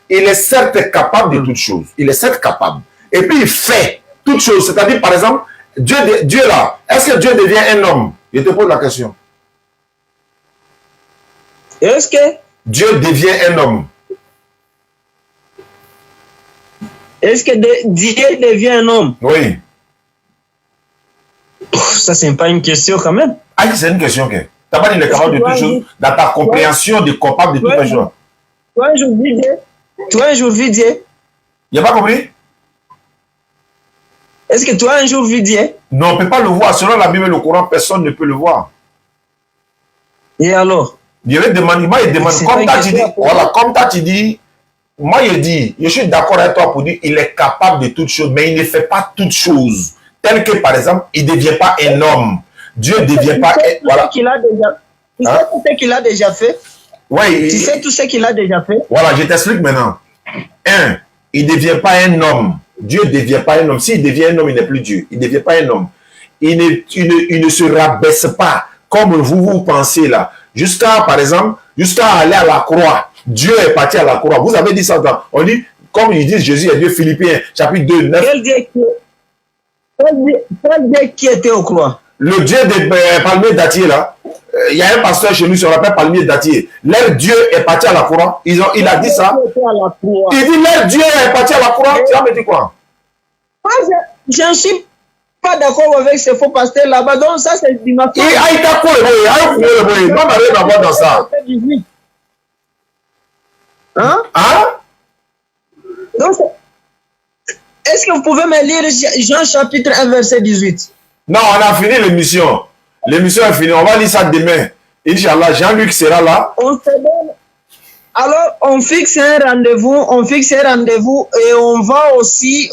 Il est certes capable de toutes choses. Il est certes capable. Et puis il fait toutes choses. C'est-à-dire, par exemple, Dieu là, est-ce que Dieu devient un homme? Je te pose la question. Est-ce que Dieu devient un homme? Est-ce que Dieu devient un homme? Oui. Ça, c'est pas une question quand même. Ah, c'est une question que. Tu n'as pas dit qu'il est capable de toutes choses dans ta compréhension de capable de toutes les choses. Toi, un jour vu Dieu. Toi, un jour vu Dieu. Il n'a pas compris? Est-ce que toi, un jour vu Dieu? Non, on ne peut pas le voir. Selon la Bible et le Coran, personne ne peut le voir. Et alors? Je vais demander, moi, il demande, comme tu dis, voilà, comme tu dis, moi, il dit, je suis d'accord avec toi pour dire, il est capable de toutes choses, mais il ne fait pas toutes choses. Tel que, par exemple, il ne devient pas un homme. Dieu ne devient pas... Voilà. Tu sais tout ce qu'il a déjà fait? Oui. Tu sais tout ce qu'il a déjà fait? Voilà, je t'explique maintenant. Un, il ne devient pas un homme. Dieu ne devient pas un homme. S'il devient un homme, il n'est plus Dieu. Il ne devient pas un homme. Il ne se rabaisse pas comme vous pensez là. Jusqu'à, par exemple, jusqu'à aller à la croix. Dieu est parti à la croix. Vous avez dit ça. On dit, comme ils disent, Jésus est Dieu. Philippiens, chapitre 2, 9. Quel Dieu qui était au croix? Le Dieu des palmiers dattiers là. Il y a un pasteur chez nous, on l'appelle palmier dattier. Leur Dieu est parti à la croix. Il a dit ça. Il dit, leur Dieu est parti à la croix. Tu vas me dire quoi? Moi, je ne suis pas d'accord avec ce faux pasteur là-bas. Donc, ça, c'est du matin. Il t'a quoi, il n'a rien à voir dans ça. Hein? Hein? Donc, est-ce que vous pouvez me lire Jean chapitre 1, verset 18? Non, on a fini l'émission. L'émission est finie. On va lire ça demain. Inch'Allah, Jean-Luc sera là. On se donne. Alors, on fixe un rendez-vous et on va aussi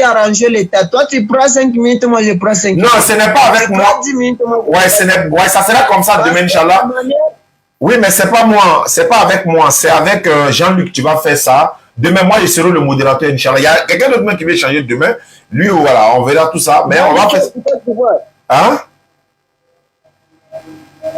arranger l'état. Toi, tu prends 5 minutes, moi, je prends 5 minutes. Non, ce n'est pas avec moi. 10 minutes, moi. Ouais, ça sera comme ça demain, Inch'Allah. Oui, mais c'est pas moi. C'est pas avec moi. C'est avec Jean-Luc, tu vas faire ça. Demain, moi, je serai le modérateur, Inch'Allah. Il y a quelqu'un d'autre qui veut changer demain. Lui, voilà, on verra tout ça. Mais on va faire... Hein?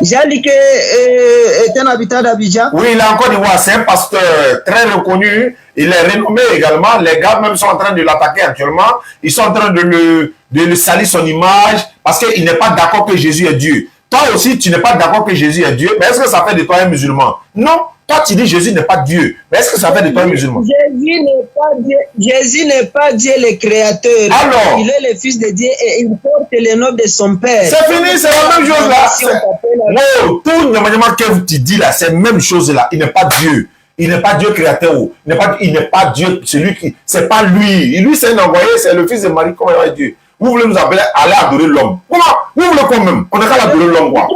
Jean-Luc est un habitant d'Abidjan. Oui, il est encore d'Ivoire. C'est un pasteur très reconnu. Il est renommé également. Les gars même sont en train de l'attaquer actuellement. Ils sont en train de le salir son image parce qu'il n'est pas d'accord que Jésus est Dieu. Toi aussi, tu n'es pas d'accord que Jésus est Dieu. Mais est-ce que ça fait de toi un musulman? Non. Toi, tu dis Jésus n'est pas Dieu. Mais est-ce que ça fait de toi un musulman? Jésus n'est pas Dieu. Jésus n'est pas Dieu le créateur. Alors, il est le fils de Dieu et il porte le nom de son père. C'est fini, c'est la même chose là. Non, tout le que tu dis là, c'est la même chose là. Il n'est pas Dieu. Il n'est pas Dieu créateur. Il n'est pas Dieu, celui qui... C'est pas lui. Lui, c'est un envoyé, c'est le fils de Marie. Comment il est Dieu? Vous voulez nous appeler à aller adorer l'homme. Comment? Vous voulez quand même? On n'a qu'à adorer l'homme, quoi.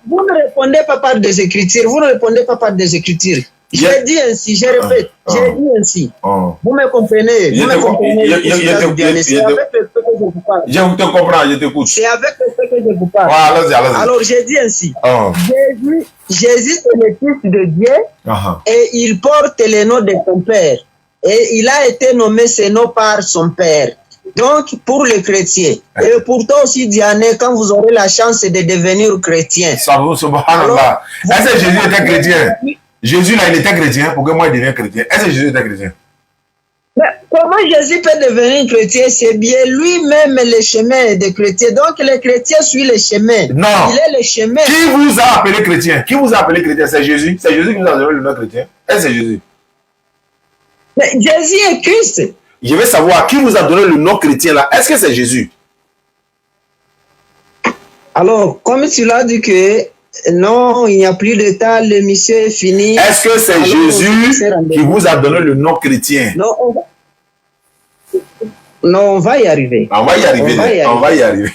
Vous ne répondez pas par des écritures. Vous ne répondez pas par des écritures. J'ai dit ainsi, je répète. J'ai dit ainsi. Vous me comprenez? Vous me comprenez? C'est avec le fait que je vous parle. Je te comprends, je t'écoute. C'est avec le fait que je vous parle. Allez-y, allez-y. Alors, j'ai dit ainsi. Jésus, c'est le fils de Dieu et il porte le nom de son père. Et il a été nommé ce nom par son père. Donc, pour les chrétiens, et pour toi aussi, Diane, quand vous aurez la chance de devenir chrétien. Subhanallah. Est-ce que Jésus était chrétien? Jésus, là, il était chrétien pour que moi, il devienne chrétien. Est-ce que Jésus était chrétien? Mais comment Jésus peut devenir chrétien? C'est bien lui-même le chemin des chrétiens. Donc les chrétiens suivent le chemin. Non. Il est le chemin. Qui vous a appelé chrétien? Qui vous a appelé chrétien? C'est Jésus. C'est Jésus qui nous a donné le nom chrétien. Est-ce que c'est Jésus? Mais Jésus est Christ. Je veux savoir qui vous a donné le nom chrétien là. Est-ce que c'est Jésus? Alors, comme tu l'as dit que non, il n'y a plus de temps, le monsieur est fini. Est-ce que c'est Jésus qui vous a donné le nom chrétien? Non, on va y arriver. On va y arriver. On va y arriver.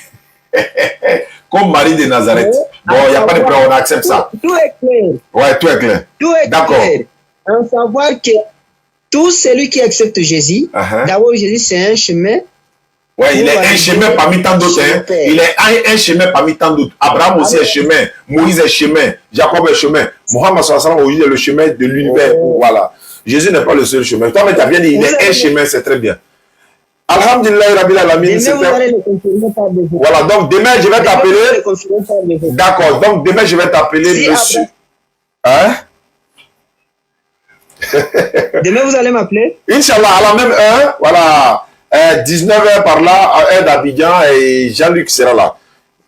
Comme Marie de Nazareth. Bon, il n'y a pas de problème, on accepte ça. Tout est clair. Ouais, tout est clair. Tout est clair. En savoir que tout celui qui accepte Jésus, d'abord Jésus c'est un chemin. Ouais, il est un chemin parmi tant d'autres. Hein. Il est un chemin parmi tant d'autres. Abraham aussi est chemin. Moïse est chemin. Jacob est chemin. Mohammed aujourd'hui est le chemin de l'univers. Voilà. Jésus n'est pas le seul chemin. Toi, tu as bien dit, il est un chemin, c'est très bien. Alhamdulillah, Rabbil Alamin. Voilà, donc demain, je vais t'appeler. D'accord, donc demain, je vais t'appeler monsieur. Hein? Demain, vous allez m'appeler? Inch'Allah, à la même heure, voilà. 19h par là, à heure d'Abidjan, et Jean-Luc sera là.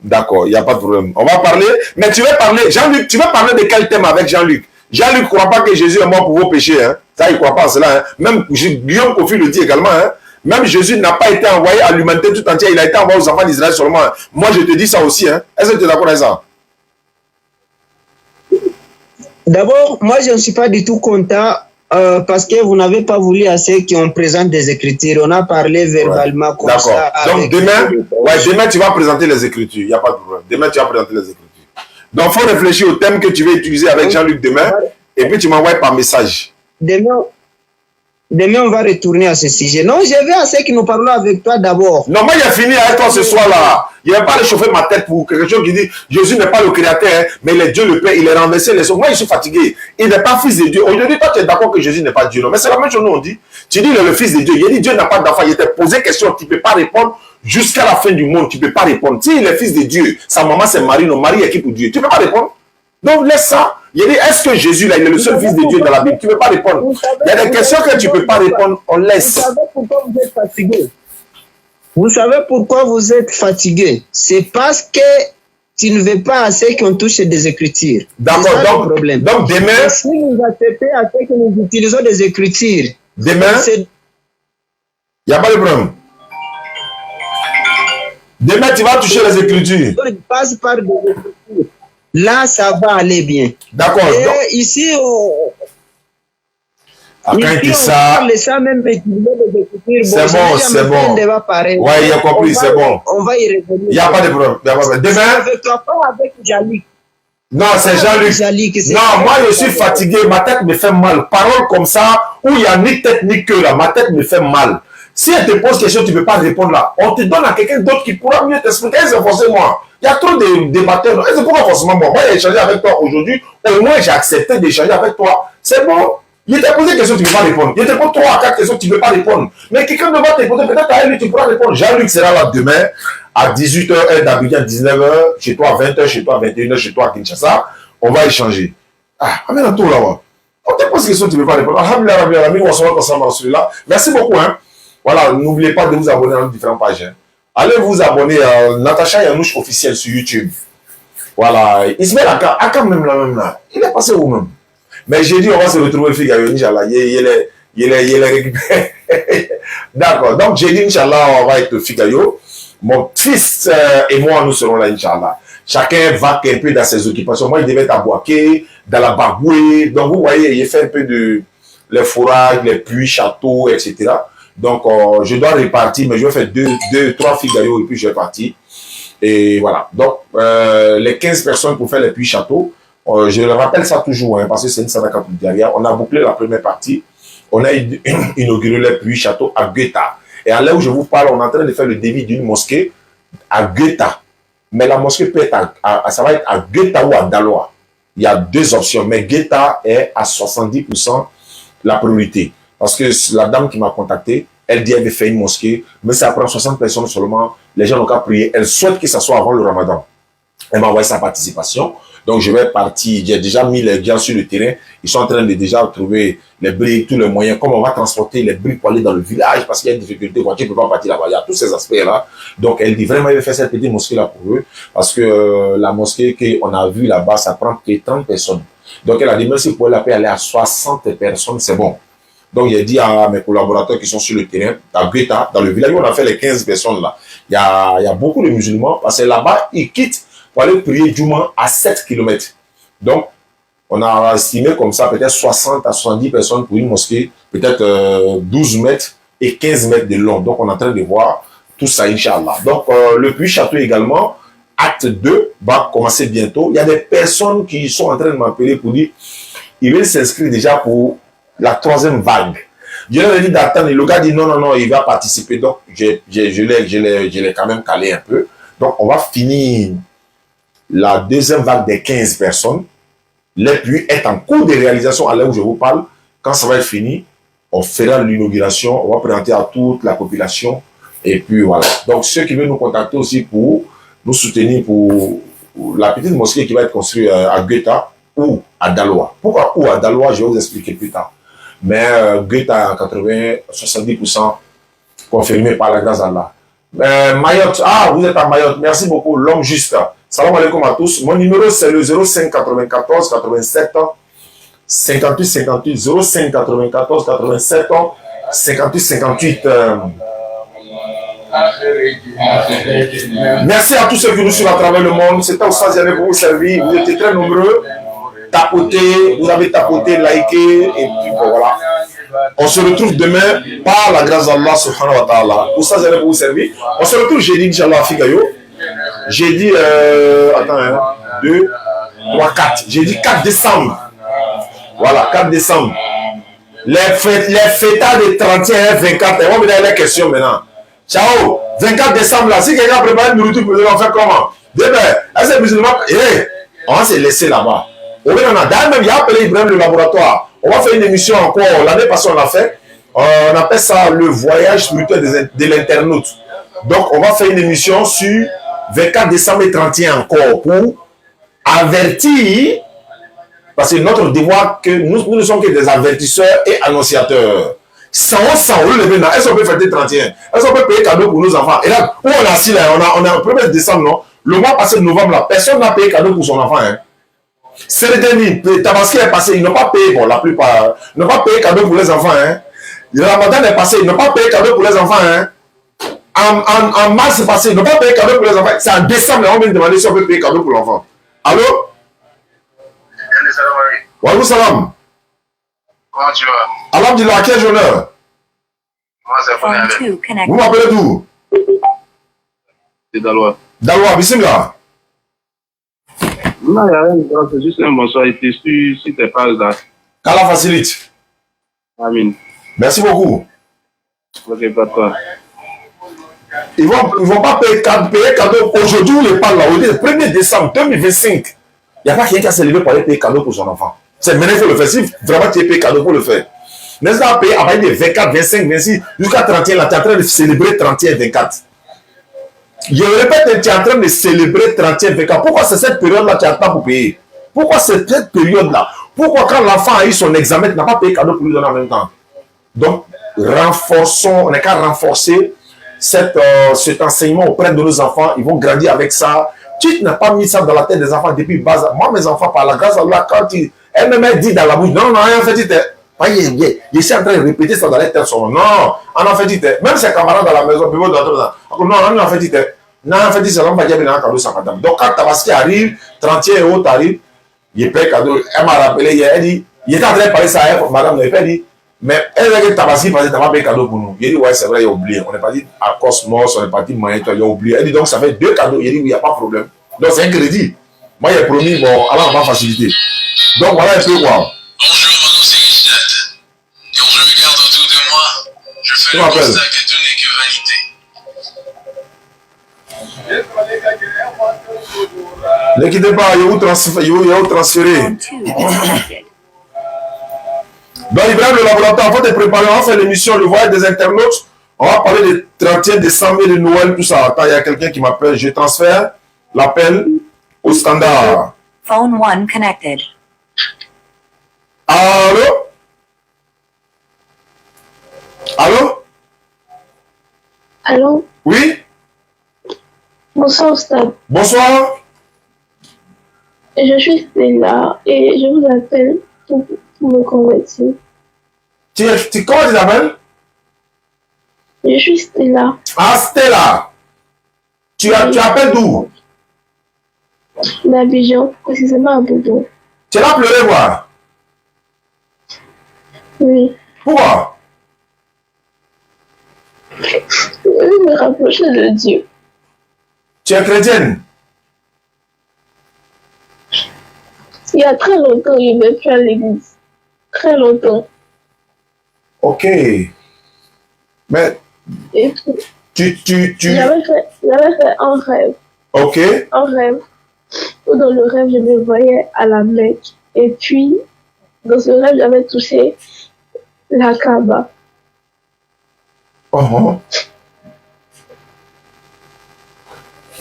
D'accord, il n'y a pas de problème. On va parler, mais tu veux parler, Jean-Luc, tu veux parler de quel thème avec Jean-Luc? Jean-Luc ne croit pas que Jésus est mort pour vos péchés. Hein? Ça, il ne croit pas à cela. Hein? Même Guillaume Kofi le dit également. Hein? Même Jésus n'a pas été envoyé à l'humanité tout entière. Il a été envoyé aux enfants d'Israël seulement. Hein? Moi, je te dis ça aussi. Hein? Est-ce que tu es d'accord avec ça? D'abord, moi, je ne suis pas du tout content. Parce que vous n'avez pas voulu assez qu'on présente des écritures. On a parlé verbalement comme ça. Donc demain, demain, tu vas présenter les écritures. Il n'y a pas de problème. Demain, tu vas présenter les écritures. Donc, il faut réfléchir au thème que tu veux utiliser avec Jean-Luc demain. Et puis, tu m'envoies par message. Demain, on va retourner à ce sujet. Non, je vais à ce que nous parlons avec toi d'abord. Non, moi, j'ai fini avec toi ce soir-là. Il n'y a pas à chauffer ma tête pour quelque chose qui dit Jésus n'est pas le créateur, hein, mais il est Dieu le Père, il est renversé les hommes. Moi, je suis fatigué. Il n'est pas fils de Dieu. Aujourd'hui, toi, tu es d'accord que Jésus n'est pas Dieu. Non, mais c'est la même chose, nous, on dit. Tu dis, il est le fils de Dieu. Il dit, Dieu n'a pas d'enfant. Il t'a posé question, tu ne peux pas répondre jusqu'à la fin du monde. Tu ne peux pas répondre. Si il est fils de Dieu, sa maman, c'est Marie. Non, Marie est qui pour Dieu? Tu ne peux pas répondre. Donc, laisse ça. Il dit, est-ce que Jésus, là, il est le seul fils de Dieu dans la Bible? Tu ne peux pas répondre. Il y a des questions que tu ne peux pas répondre. On laisse. Vous savez pourquoi vous êtes fatigué? Vous savez pourquoi vous êtes fatigué? C'est parce que tu ne veux pas assez qu'on touche des écritures. D'accord, donc demain... Si nous acceptons assez que nous utilisons des écritures... Demain, il n'y a pas de problème. Demain, tu vas toucher les écritures. Passe par des écritures. Là, ça va aller bien. D'accord. Et ici, quand il dit ça, c'est bon. Ouais, il a compris, c'est bon. On va y revenir. Il n'y a pas de problème. Demain. Pas avec Jean-Luc. Non, c'est Jean-Luc. Non, moi je suis fatigué, ma tête me fait mal. Parole comme ça, où il n'y a ni tête ni queue là, ma tête me fait mal. Si elle te pose question, tu ne peux pas répondre là. On te donne à quelqu'un d'autre qui pourra mieux t'expliquer. C'est forcément. Il y a trop de débatteurs. C'est pourquoi forcément moi j'ai échangé avec toi aujourd'hui. Au moins j'ai accepté d'échanger avec toi. C'est bon. Il t'a posé des questions, tu ne peux pas répondre. Il te pose 3 à 4 questions, tu ne peux pas répondre. Mais quelqu'un va te poser, peut-être à elle, tu pourras répondre. Jean-Luc sera là demain à 18h, heure d'Abidjan, 19h, chez toi, 20h, chez toi, 21h, chez toi, à Kinshasa. On va échanger. Ah, amène un tour là-bas. On te pose des questions, tu ne peux pas répondre. Alhamdulillah, merci beaucoup. Hein. Voilà, n'oubliez pas de vous abonner à nos différentes pages. Hein. Allez vous abonner à Natacha Yanouche officiel sur YouTube. Voilà, Ismaël Akam même là. Il est passé où même? Mais j'ai dit, on va se retrouver, Figayo, Inch'Allah. Il est récupéré. D'accord. Donc, j'ai dit, Inch'Allah, on va être Figayo. Mon fils et moi, nous serons là, Inch'Allah. Chacun va un peu dans ses occupations. Moi, il devait être à Boaké, dans la Bagoué. Donc, vous voyez, il fait un peu de les forages, les puits, châteaux, etc. Donc, je dois répartir, mais je vais faire 2-3 Figayo et puis je vais partir. Et voilà. Donc, les 15 personnes pour faire les puits, châteaux. Je le rappelle ça toujours, hein, parce que c'est une sadaka pour derrière. On a bouclé la première partie. On a inauguré les puits châteaux à Guetta. Et à l'heure où je vous parle, on est en train de faire le débit d'une mosquée à Guetta. Mais la mosquée peut être ça va être à Guetta ou à Daloa. Il y a 2 options. Mais Guetta est à 70% la priorité. Parce que la dame qui m'a contacté, elle dit qu'elle veut faire une mosquée, mais ça prend 60 personnes seulement. Les gens n'ont qu'à prier. Elle souhaite que ça soit avant le Ramadan. Elle m'a envoyé sa participation. Donc je vais partir, j'ai déjà mis les gars sur le terrain, ils sont en train de déjà trouver les briques, tous les moyens, comment on va transporter les briques pour aller dans le village, parce qu'il y a une difficulté, voiture ne peut pas partir là-bas, il y a tous ces aspects-là. Donc elle dit vraiment, il va faire cette petite mosquée-là pour eux, parce que la mosquée qu'on a vue là-bas, ça prend que 30 personnes. Donc elle a dit, même si vous pouvez la paix aller à 60 personnes, c'est bon. Donc j'ai dit à mes collaborateurs qui sont sur le terrain, à Guetta, dans le village où on a fait les 15 personnes là, il y a beaucoup de musulmans, parce que là-bas, ils quittent pour aller prier Juma à 7 km. Donc, on a estimé comme ça peut-être 60 à 70 personnes pour une mosquée, peut-être 12 mètres et 15 mètres de long. Donc, on est en train de voir tout ça, Inch'Allah. Donc, le puits château également, acte 2, va commencer bientôt. Il y a des personnes qui sont en train de m'appeler pour dire ils veulent s'inscrire déjà pour la 3e vague. Je leur ai dit d'attendre. Le gars dit non, il va participer. Donc, je l'ai quand même calé un peu. Donc, on va finir la 2e vague des 15 personnes. Les puits est en cours de réalisation à l'heure où je vous parle. Quand ça va être fini, on fera l'inauguration, on va présenter à toute la population. Et puis voilà. Donc ceux qui veulent nous contacter aussi pour nous soutenir pour la petite mosquée qui va être construite à Guetta ou à Daloa. Pourquoi ou à Daloa, je vais vous expliquer plus tard. Mais Guetta à 70% confirmé par la grâce d'Allah. Mayotte, vous êtes à Mayotte, merci beaucoup, l'homme juste. Salam alaikum à tous. Mon numéro c'est le 05 94 87 58 58 05 94 87 58 58. Merci à tous ceux qui nous suivent à travers le monde. C'était au Saziané pour vous servir. Vous étiez très nombreux. Tapotez, vous avez tapoté, liké et puis bon, voilà. On se retrouve demain par la grâce d'Allah subhanahu wa ta'ala. Au Saziané pour vous servir. On se retrouve jeudi, Inch'Allah, Figayo. J'ai dit, attends, 1, 2, 3, 4. J'ai dit 4 décembre. Voilà, 4 décembre. Les fêtards de 31 24. On va me donner les questions maintenant. Ciao. 24 décembre, là, si quelqu'un prépare une nourriture pour nous, on fait comment? Demain, est-ce que musulman, on va se laisser là-bas. Même, il y a appelé Ibrahim le laboratoire. On va faire une émission encore. L'année passée, on l'a fait. On appelle ça le voyage spirituel de l'internaute. Donc, on va faire une émission sur 24 décembre et 31 encore pour avertir, parce que notre devoir, que nous ne sommes que des avertisseurs et annonciateurs. Sans le maintenant, est-ce qu'on peut fêter 31? Est-ce qu'on peut payer cadeau pour nos enfants? Et là, où on est assis là, on est en 1er décembre, non? Le mois passé de novembre, là, personne n'a payé cadeau pour son enfant. Hein? Sérédénie, Tabaski est passé, ils n'ont pas payé, bon, la plupart, ils n'ont pas payé cadeau pour les enfants. Hein? Le Ramadan est passé, ils n'ont pas payé cadeau pour les enfants. Hein? En mars passé, ils n'ont pas payé cadeau pour les enfants. C'est en décembre, on vient de demander si on peut payer cadeau pour l'enfant. Allô? Walou salam. Comment tu vas? Alhamdulillah, quel honneur? Comment c'est Founé? Vous m'appelez d'où? C'est Daloa. Daloa, bismillah. Non, il n'y a rien de grave, c'est juste un bonsoir. Il était sur tes pages là. qu'Allah facilite. Amin. Merci beaucoup. Ok, pas toi. Ils vont pas payer cadeau. Aujourd'hui, on les parle là, le 1er décembre 2025. Il n'y a pas quelqu'un qui a se levé pour aller payer cadeau pour son enfant. C'est maintenant qu'il faut le faire. Si vraiment tu es payé cadeau pour le faire. N'est-ce pas payer à partir de 24, 25, 26, jusqu'à 31, là, tu es en train de célébrer 31, 24. Je répète, tu es en train de célébrer 31, 24. Pourquoi c'est cette période-là que tu attends pour payer? Pourquoi c'est cette période-là? Pourquoi quand l'enfant a eu son examen, tu n'as pas payé cadeau pour lui donner en même temps? Donc, renforçons, on n'est qu'à renforcer cet enseignement auprès de nos enfants. Ils vont grandir avec ça. Tu n'as pas mis ça dans la tête des enfants depuis bas. Moi, mes enfants, par la grâce d'Allah, quand elle me dit dans la bouche, non, rien fait, je suis en train de répéter ça dans les têtes. Non, on a fait, même ses camarades dans la maison, non, on a fait, non, on fait, c'est l'homme qui a bien un cadeau sans madame. Donc, quand Tabaski arrive, 31 et autres arrive, il paye cadeau. Elle m'a rappelé, elle dit, il était en train de parler ça à elle, madame, elle dit, mais elle a dit Tabaski parce que tu n'as pas payé cadeau pour nous. Il dit, ouais, c'est vrai, il a oublié. On est parti à Cosmos, on est parti Moyen, il a oublié. Elle dit, donc ça fait 2 cadeaux. Il dit, oui, il n'y a pas de problème. Donc c'est un crédit. Moi, il a promis, bon, alors on va faciliter. Donc voilà un peu quoi. Bonjour, mon nom c'est Richard. Quand je regarde autour de moi, je fais le constat que tout n'est que vanité. Ne quittez pas, il va vous transférer. Donc, Ibrahim, le laboratoire, on va te préparer, on va faire l'émission, le voyage des internautes. On va parler de 31 décembre et de Noël, tout ça. Attends, il y a quelqu'un qui m'appelle, je transfère l'appel au standard. Phone 1 connected. Allô? Allô? Allô? Oui? Bonsoir, Stade. Bonsoir. Je suis Stella et je vous appelle pour me convertir. Comment tu t'appelles? Je suis Stella Ah, Stella. Tu appelles d'où? d'Abidjan, précisément à Bobo. Tu l'as pleuré, quoi? Oui. Pourquoi? Je veux me rapprocher de Dieu. Tu es chrétienne? Il y a très longtemps, il ne vais plus à l'église. Très longtemps. Ok. Mais Et puis, j'avais fait un rêve. Ok. Un rêve. Où dans le rêve, je me voyais à la Mecque. Et puis, dans ce rêve, j'avais touché la Kaaba.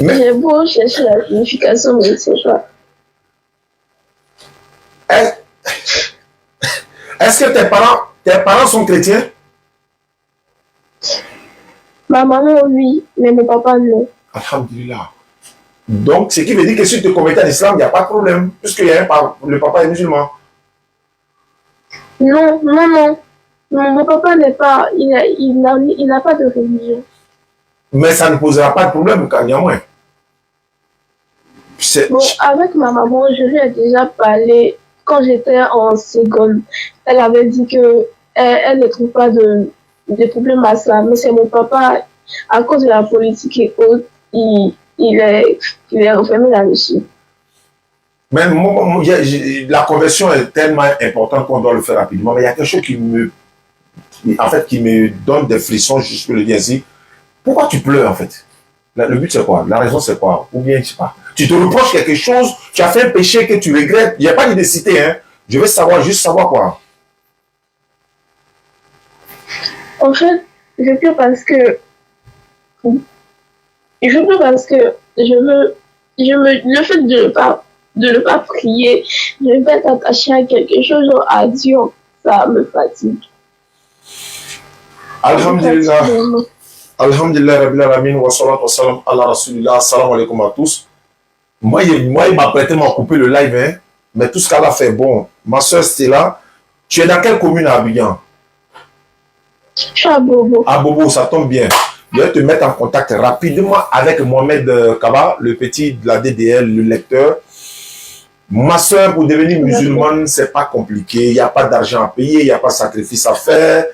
Mais J'ai beau chercher la signification, mais je ne sais pas. est-ce que tes parents sont chrétiens? Ma maman, oui, mais mon papa, non. Alhamdulillah. Donc, ce qui veut dire que si tu te convertis à l'islam, il n'y a pas de problème, puisque le papa est musulman. Non, non, non. Mon papa n'est pas, il n'a pas de religion. Mais ça ne posera pas de problème, quand il y a moins. Bon, avec ma maman, je lui ai déjà parlé quand j'étais en seconde. Elle avait dit que elle ne trouve pas de problème à ça. Mais c'est mon papa, à cause de la politique et autres, il est enfermé là-dessus. Mais la conversion est tellement importante qu'on doit le faire rapidement. Mais il y a quelque chose qui me donne des frissons, je peux le dire ainsi. Pourquoi tu pleures, en fait? Le but, c'est quoi? La raison, c'est quoi? Ou bien, je sais pas. Tu te reproches quelque chose, tu as fait un péché que tu regrettes. Il n'y a pas d'identité, hein. Je veux juste savoir quoi. En fait, je pleure parce que le fait de ne pas prier, je vais être attaché à quelque chose, genre à Dieu, ça me fatigue. Alhamdulillah. Alhamdulillah, Rabbil Alamin, wa salatu wa salam ala Rasulillah, salam alaikum à tous. Moi, il m'a prêté m'a coupé le live, hein, mais tout ce qu'elle a fait, bon. Ma soeur Stella, tu es dans quelle commune à Abidjan? Je suis à Bobo. À Bobo, ça tombe bien. Je vais te mettre en contact rapidement avec Mohamed Kaba, le petit de la DDL, le lecteur. Ma soeur, pour devenir musulmane, c'est pas compliqué. Il n'y a pas d'argent à payer, il n'y a pas de sacrifice à faire.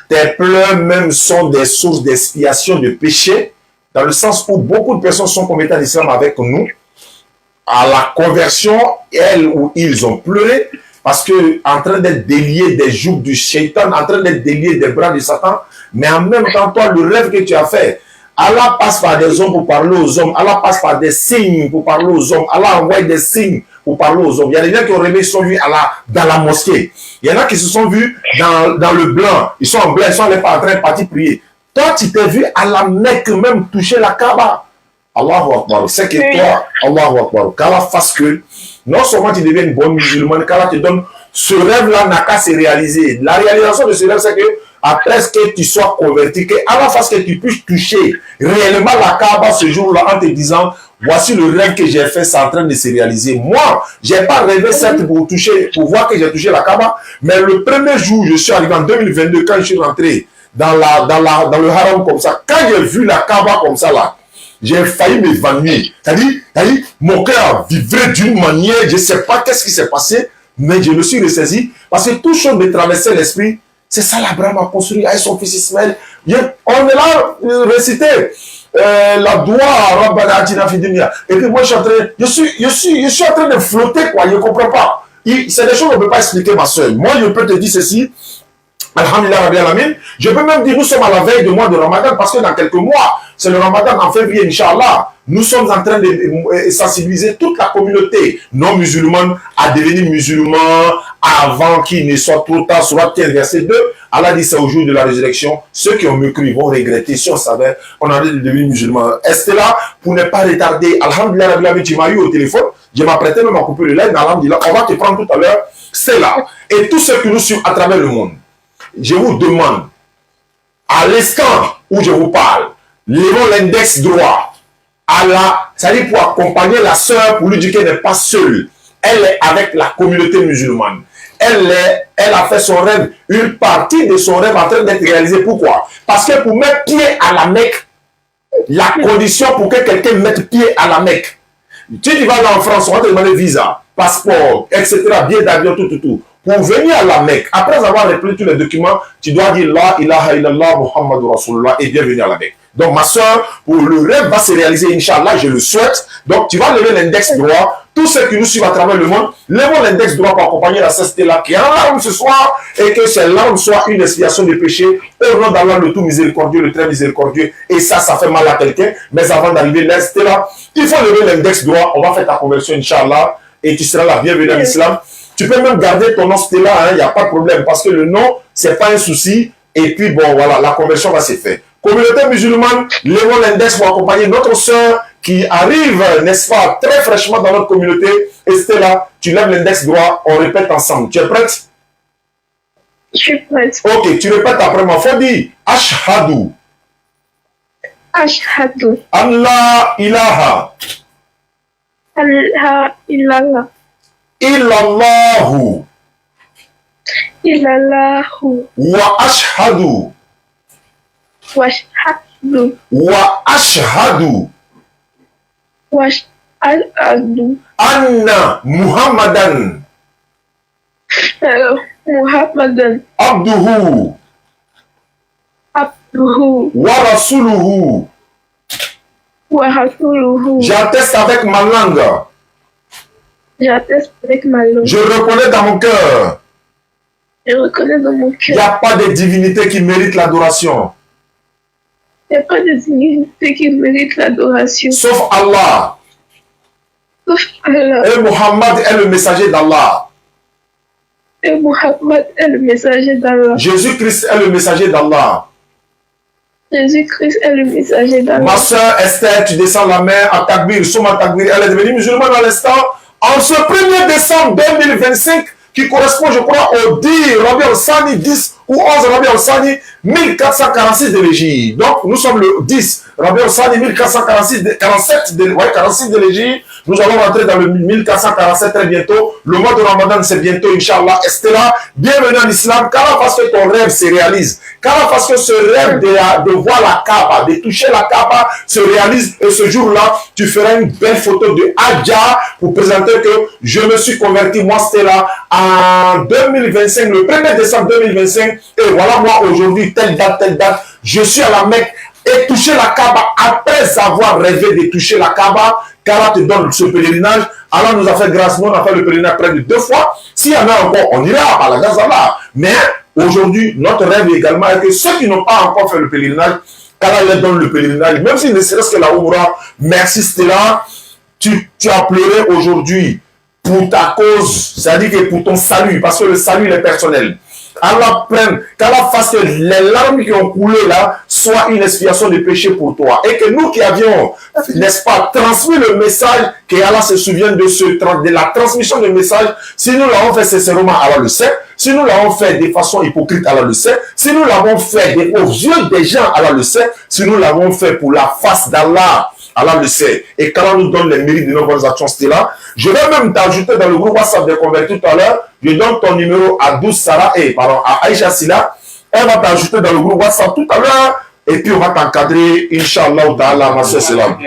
Tes pleurs même sont des sources d'expiation de péché, dans le sens où beaucoup de personnes sont converties à l'islam avec nous. À la conversion, elles ou ils ont pleuré parce que en train d'être déliés des jougs du shaitan, en train d'être déliés des bras du Satan, mais en même temps, toi, le rêve que tu as fait, Allah passe par des hommes pour parler aux hommes, Allah passe par des signes pour parler aux hommes, Allah envoie des signes pour parler aux hommes. Il y a des gens qui ont rêvé, ils sont vus dans la mosquée. Il y en a qui se sont vus dans le blanc, ils sont en blanc, ils sont allés en train de partir prier. Toi, tu t'es vu à la Mecque même toucher la Kaaba. Allahu Akbar. C'est que toi, Allahu Akbar, qu'Allah fasse que non seulement tu deviens une bonne musulmane, qu'Allah te donne ce rêve-là n'a qu'à se réaliser. La réalisation de ce rêve, c'est que après que tu sois converti, que Allah fasse que tu puisses toucher réellement la Kaaba ce jour-là en te disant voici le rêve que j'ai fait, c'est en train de se réaliser. Moi, je n'ai pas rêvé certes pour voir que j'ai touché la Kaaba, mais le premier jour, je suis arrivé en 2022, quand je suis rentré dans le haram comme ça, quand j'ai vu la Kaaba comme ça là, j'ai failli m'évanouir. C'est-à-dire, mon cœur a vibré d'une manière, je ne sais pas qu'est-ce qui s'est passé, mais je me suis ressaisi parce que tout chose me traversait l'esprit. C'est ça l'Abraham a construit avec son fils Ismaël. On est là, réciter la doua, Rabbana Atina Fid Dunya. Et puis moi, je suis en train de flotter, quoi. Je ne comprends pas. C'est des choses qu'on ne peut pas expliquer, ma soeur. Moi, je peux te dire ceci. Alhamdulillah Rabbil Alamin. Je peux même dire, nous sommes à la veille du mois de Ramadan parce que dans quelques mois, c'est le Ramadan en février, Inch'Allah. Nous sommes en train de sensibiliser toute la communauté non musulmane à devenir musulmans, avant qu'il ne soit trop tard. Surat 15, verset 2, Allah dit ça au jour de la résurrection. Ceux qui ont mécru vont regretter. Si on savait, on allait devenir musulman. Est-ce là pour ne pas retarder? Alhamdulillah, tu m'as eu au téléphone. Je m'apprêtais même à couper le live. Alhamdulillah, on va te prendre tout à l'heure. C'est là. Et tous ceux qui nous suivent à travers le monde, je vous demande, à l'instant où je vous parle, levons l'index droit. C'est-à-dire pour accompagner la sœur, pour lui dire qu'elle n'est pas seule. Elle est avec la communauté musulmane. Elle a fait son rêve, une partie de son rêve en train d'être réalisée. Pourquoi? Parce que pour mettre pied à la Mecque, la condition pour que quelqu'un mette pied à la Mecque, tu vas en France, on va te demander visa, passeport, etc., billet d'avion, tout. Pour venir à la Mecque, après avoir rempli tous les documents, tu dois dire La ilaha illallah Muhammadu Rasulullah et bienvenue à la Mecque. Donc ma soeur, pour le rêve va se réaliser, Inch'Allah, je le souhaite. Donc tu vas lever l'index droit. Tous ceux qui nous suivent à travers le monde, levons l'index droit pour accompagner la sœur Stella qui est en larmes ce soir et que ces larmes soient une expiation de péché au nom d'Allah le tout miséricordieux, le très miséricordieux. Et ça fait mal à quelqu'un. Mais avant d'arriver là, Stella, il faut lever l'index droit. On va faire ta conversion, Inch'Allah, et tu seras la bienvenue à l'islam. Tu peux même garder ton nom Stella, il n'y a pas de problème, parce que le nom, c'est pas un souci. Et puis, bon, voilà, la conversion va se faire. Communauté musulmane, levons l'index pour accompagner notre sœur qui arrive, n'est-ce pas, très fraîchement dans notre communauté. Et Stella, tu lèves l'index droit, on répète ensemble. Tu es prête? Je suis prête. Ok, tu répètes après moi. Faut dire Ashhadu. Ashhadu. Allah ilaha. Allah illallah. Illallahu. Illallahu. Wa ashhadu. Washhadu. Wa ashhadu. Washhadu. Anna Muhammadan. Muhammadan. Abduhu. Abduhu. Wa rasuluhu. Wa rasuluhu. J'atteste avec ma langue. J'atteste avec ma langue. Je reconnais dans mon cœur. Je reconnais dans mon Il n'y cœur. a pas de divinité qui mérite l'adoration. Il n'y a pas de divinité qui mérite l'adoration. Sauf Allah. Sauf Allah. Et Muhammad est le messager d'Allah. Et Muhammad est le messager d'Allah. Jésus-Christ est le messager d'Allah. Jésus-Christ est le messager d'Allah. Ma soeur Esther, tu descends la main à Takbir, Souma Takbir, elle est devenue musulmane à l'instant. En ce 1er décembre 2025, qui correspond, je crois, au 10 Rabi al-Sani, 10 ou 11 Rabi al-Sani, 1446 de l'Égypte. Donc, nous sommes le 10 Rabi al-Sani, 1446 de l'Égypte. Nous allons rentrer dans le 1447 très bientôt. Le mois de Ramadan, c'est bientôt, Inch'Allah. Estella, bienvenue en islam. Car parce que ton rêve se réalise. Car parce que ce rêve de voir la Kaaba, de toucher la Kaaba, se réalise. Et ce jour-là, tu feras une belle photo de Hadja pour présenter que je me suis converti, moi, Stella, en 2025, le 1er décembre 2025. Et voilà, moi, aujourd'hui, telle date, je suis à la Mecque et toucher la Kaaba après avoir rêvé de toucher la Kaaba. Allah te donne ce pèlerinage. Allah nous a fait grâce. Nous, on a fait le pèlerinage près de 2 fois. S'il y en a encore, on ira à la grâce d'Allah. Mais aujourd'hui, notre rêve également est que ceux qui n'ont pas encore fait le pèlerinage, qu'Allah leur donne le pèlerinage. Même si ne serait-ce que la Oumra, merci Stella. Tu as pleuré aujourd'hui pour ta cause, c'est-à-dire que pour ton salut, parce que le salut il est personnel. Allah prenne, qu'Allah fasse que les larmes qui ont coulé là soient une expiation de péché pour toi. Et que nous qui avions, n'est-ce pas, transmis le message, que Allah se souvienne de la transmission du message. Si nous l'avons fait sincèrement, Allah le sait. Si nous l'avons fait de façon hypocrite, Allah le sait. Si nous l'avons fait aux yeux des gens, Allah le sait. Si nous l'avons fait pour la face d'Allah, Allah le sait. Et quand on nous donne les mérites de nos bonnes actions, c'était là. Je vais même t'ajouter dans le groupe WhatsApp des convertis tout à l'heure. Je donne ton numéro à à Aïcha Silla. Elle va t'ajouter dans le groupe WhatsApp tout à l'heure. Et puis on va t'encadrer, Inch'Allah, ma soeur Silla.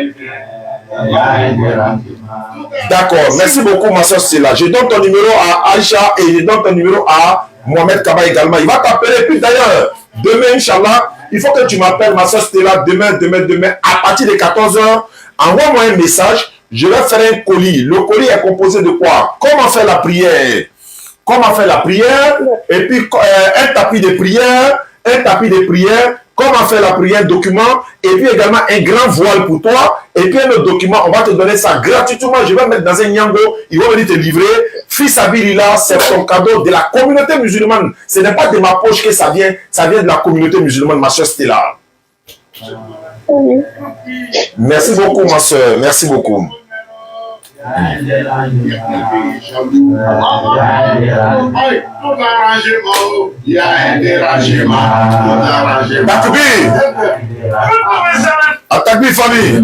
D'accord. Merci beaucoup, ma soeur Silla. Je donne ton numéro à Aïcha et je donne ton numéro à Mohamed Kaba également. Il va t'appeler. Puis d'ailleurs, demain, Inch'Allah, il faut que tu m'appelles, ma soeur Stella, demain, à partir de 14h. Envoie-moi un message. Je vais faire un colis. Le colis est composé de quoi? Comment faire la prière? Et puis un tapis de prière. Comment faire la prière, document. Et puis également un grand voile pour toi. Et puis un autre document. On va te donner ça gratuitement. Je vais mettre dans un Nyango. Ils vont venir te livrer. fils Abilila, c'est ton cadeau de la communauté musulmane. Ce n'est pas de ma poche que ça vient de la communauté musulmane, ma soeur Stella. Merci beaucoup, ma soeur, merci beaucoup. Takbir famille.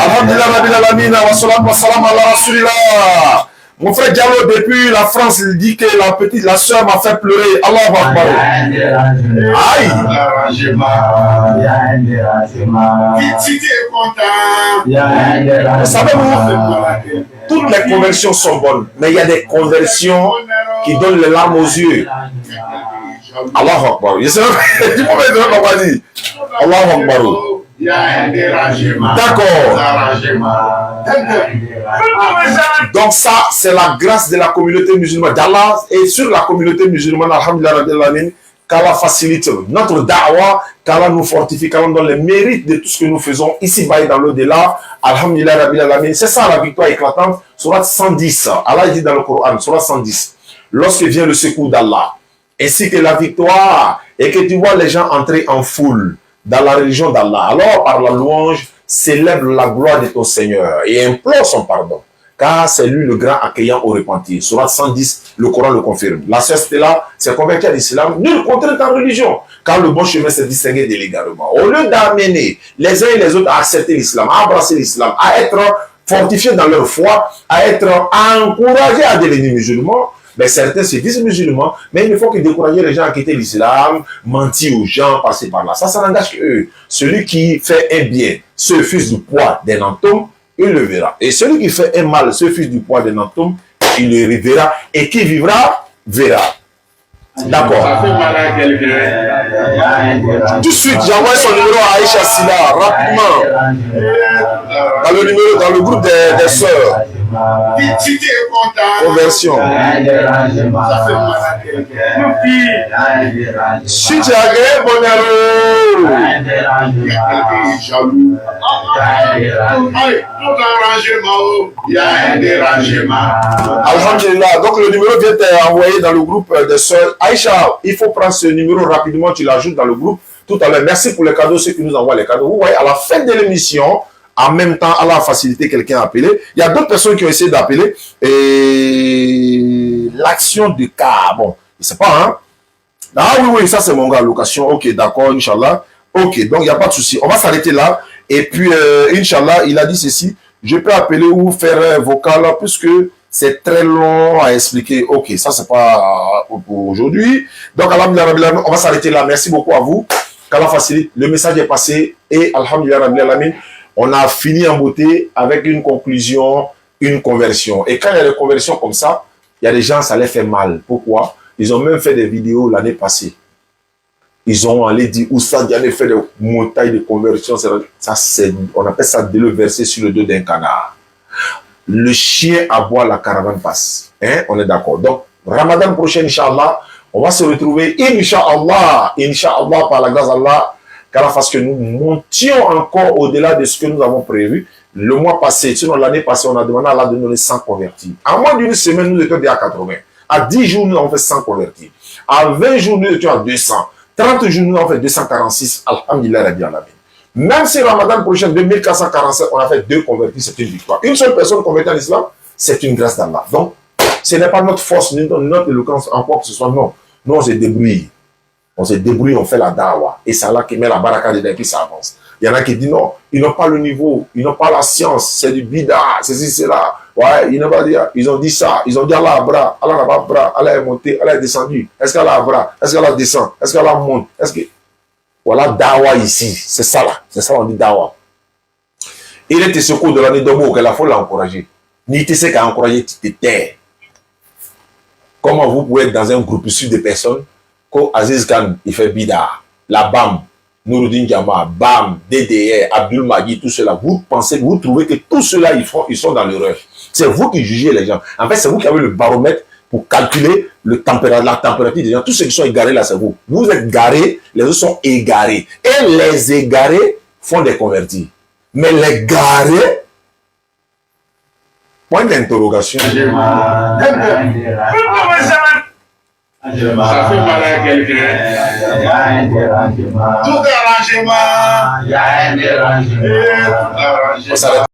Alhamdulillah rabbil alamin wa salam ala rasulillah. Mon frère Diallo depuis la France, il dit que la soeur m'a fait pleurer. Allahu Akbar. Aïe. Savez-vous, toutes les conversions sont bonnes, mais il y a des conversions qui donnent les larmes aux yeux. Allahu Akbar. Tu peux me dire Allahu Akbar. D'accord. Donc ça, c'est la grâce de la communauté musulmane d'Allah et sur la communauté musulmane, alhamdulillah, qu'Allah facilite notre da'wah, qu'Allah nous fortifie, qu'Allah nous donne les mérites de tout ce que nous faisons ici-bas et dans l'au-delà. Alhamdulillah, c'est ça la victoire éclatante. Surat 110, Allah dit dans le Coran, Surat 110, lorsque vient le secours d'Allah, ainsi que la victoire, et que tu vois les gens entrer en foule dans la religion d'Allah, alors par la louange, célèbre la gloire de ton Seigneur et implore son pardon, car c'est lui le grand accueillant au repentir. Surat 110, le Coran le confirme. La sœur Stella s'est convertie à l'islam, nul contrainte en religion, car le bon chemin s'est distingué de l'égarement. Au lieu d'amener les uns et les autres à accepter l'islam, à embrasser l'islam, à être fortifiés dans leur foi, à être encouragés à devenir musulmans, mais certains se disent musulmans, mais il ne faut que décourager les gens à quitter l'islam, mentir aux gens, passer par là. Ça n'engage qu'eux. Celui qui fait un bien, ce fils du poids d'un atome, il le verra. Et celui qui fait un mal, ce fils du poids d'un atome, il le verra. Et qui vivra, verra. D'accord. Tout de suite, j'envoie son numéro à Aïcha Silla, rapidement. Dans le groupe des sœurs. Conversion. Si tu as gagné, bonheur. Alhamdulillah. Donc le numéro vient être envoyé dans le groupe des sœurs. Aïcha, il faut prendre ce numéro rapidement, tu l'ajoutes dans le groupe tout à l'heure. Merci pour les cadeaux, ceux qui nous envoient les cadeaux. Vous voyez, à la fin de l'émission, en même temps, Allah a facilité quelqu'un à appeler. Il y a d'autres personnes qui ont essayé d'appeler. Et l'action de cas, bon, je ne sais pas, hein. Ah oui, ça c'est mon gars, location. Ok, d'accord, Inch'Allah. Ok, donc il n'y a pas de souci. On va s'arrêter là. Et puis, Inch'Allah, il a dit ceci. Je peux appeler ou faire un vocal puisque c'est très long à expliquer. Ok, ça c'est pas pour aujourd'hui. Donc, alhamdulillah, on va s'arrêter là. Merci beaucoup à vous. Qu'Allah facilite. Le message est passé. Et alhamdulillah, on a fini en beauté avec une conclusion, une conversion. Et quand il y a des conversions comme ça, il y a des gens, ça les fait mal. Pourquoi? Ils ont même fait des vidéos l'année passée. Ils ont allé dire, Oussa Diané fait des montagnes de conversion. Ça, on appelle ça de le verser sur le dos d'un canard. Le chien aboie, la caravane passe. Hein? On est d'accord. Donc, Ramadan prochain, Inch'Allah, on va se retrouver, Inch'Allah, par la grâce d'Allah, qu'Allah fasse que nous montions encore au-delà de ce que nous avons prévu. Le mois passé, sinon l'année passée, on a demandé à Allah de nous donner 100 convertis. En moins d'une semaine, nous étions déjà à 80. À 10 jours, nous avons fait 100 convertis. À 20 jours, nous étions à 200. 30 jours, nous avons fait 246. Alhamdulillah, Rabbil Alamin. Même si Ramadan prochain, 2447, on a fait 2 convertis, c'est une victoire. Une seule personne convertie en islam, c'est une grâce d'Allah. Donc, ce n'est pas notre force, ni notre éloquence, en quoi que ce soit, non. Nous, on se débrouille. On se débrouille, on fait la dawa. Et c'est Allah qui met la baraka dedans et puis ça avance. Il y en a qui disent non, ils n'ont pas le niveau, ils n'ont pas la science, c'est du bida, c'est ci, c'est là. Ouais, ils ont dit ça, ils ont dit Allah a bras, Allah n'a pas bras, Allah est monté, Allah est descendu. Est-ce qu'Allah a bras? Est-ce qu'Allah descend? Est-ce qu'Allah monte? Est-ce que. Voilà, dawa ici, c'est ça là, c'est ça on dit dawa. Il était secours de l'année de mots que la foule l'a encouragé. Ni tu sais qu'à encourager, tu te tais. Comment vous pouvez être dans un groupe issu de personnes, quand Aziz Khan, il fait bida, la BAM, Nouruddin Diama, BAM, DDR, Abdul Mahdi, tout cela, vous pensez, vous trouvez que tout cela, ils sont dans l'erreur. C'est vous qui jugez les gens. En fait, c'est vous qui avez le baromètre pour calculer la température des gens. Tous ceux qui sont égarés là, c'est vous. Vous êtes garés, les autres sont égarés. Et les égarés font des convertis. Mais les garés, Point d'interrogation. Ça fait mal à quelqu'un. Tout arrangement.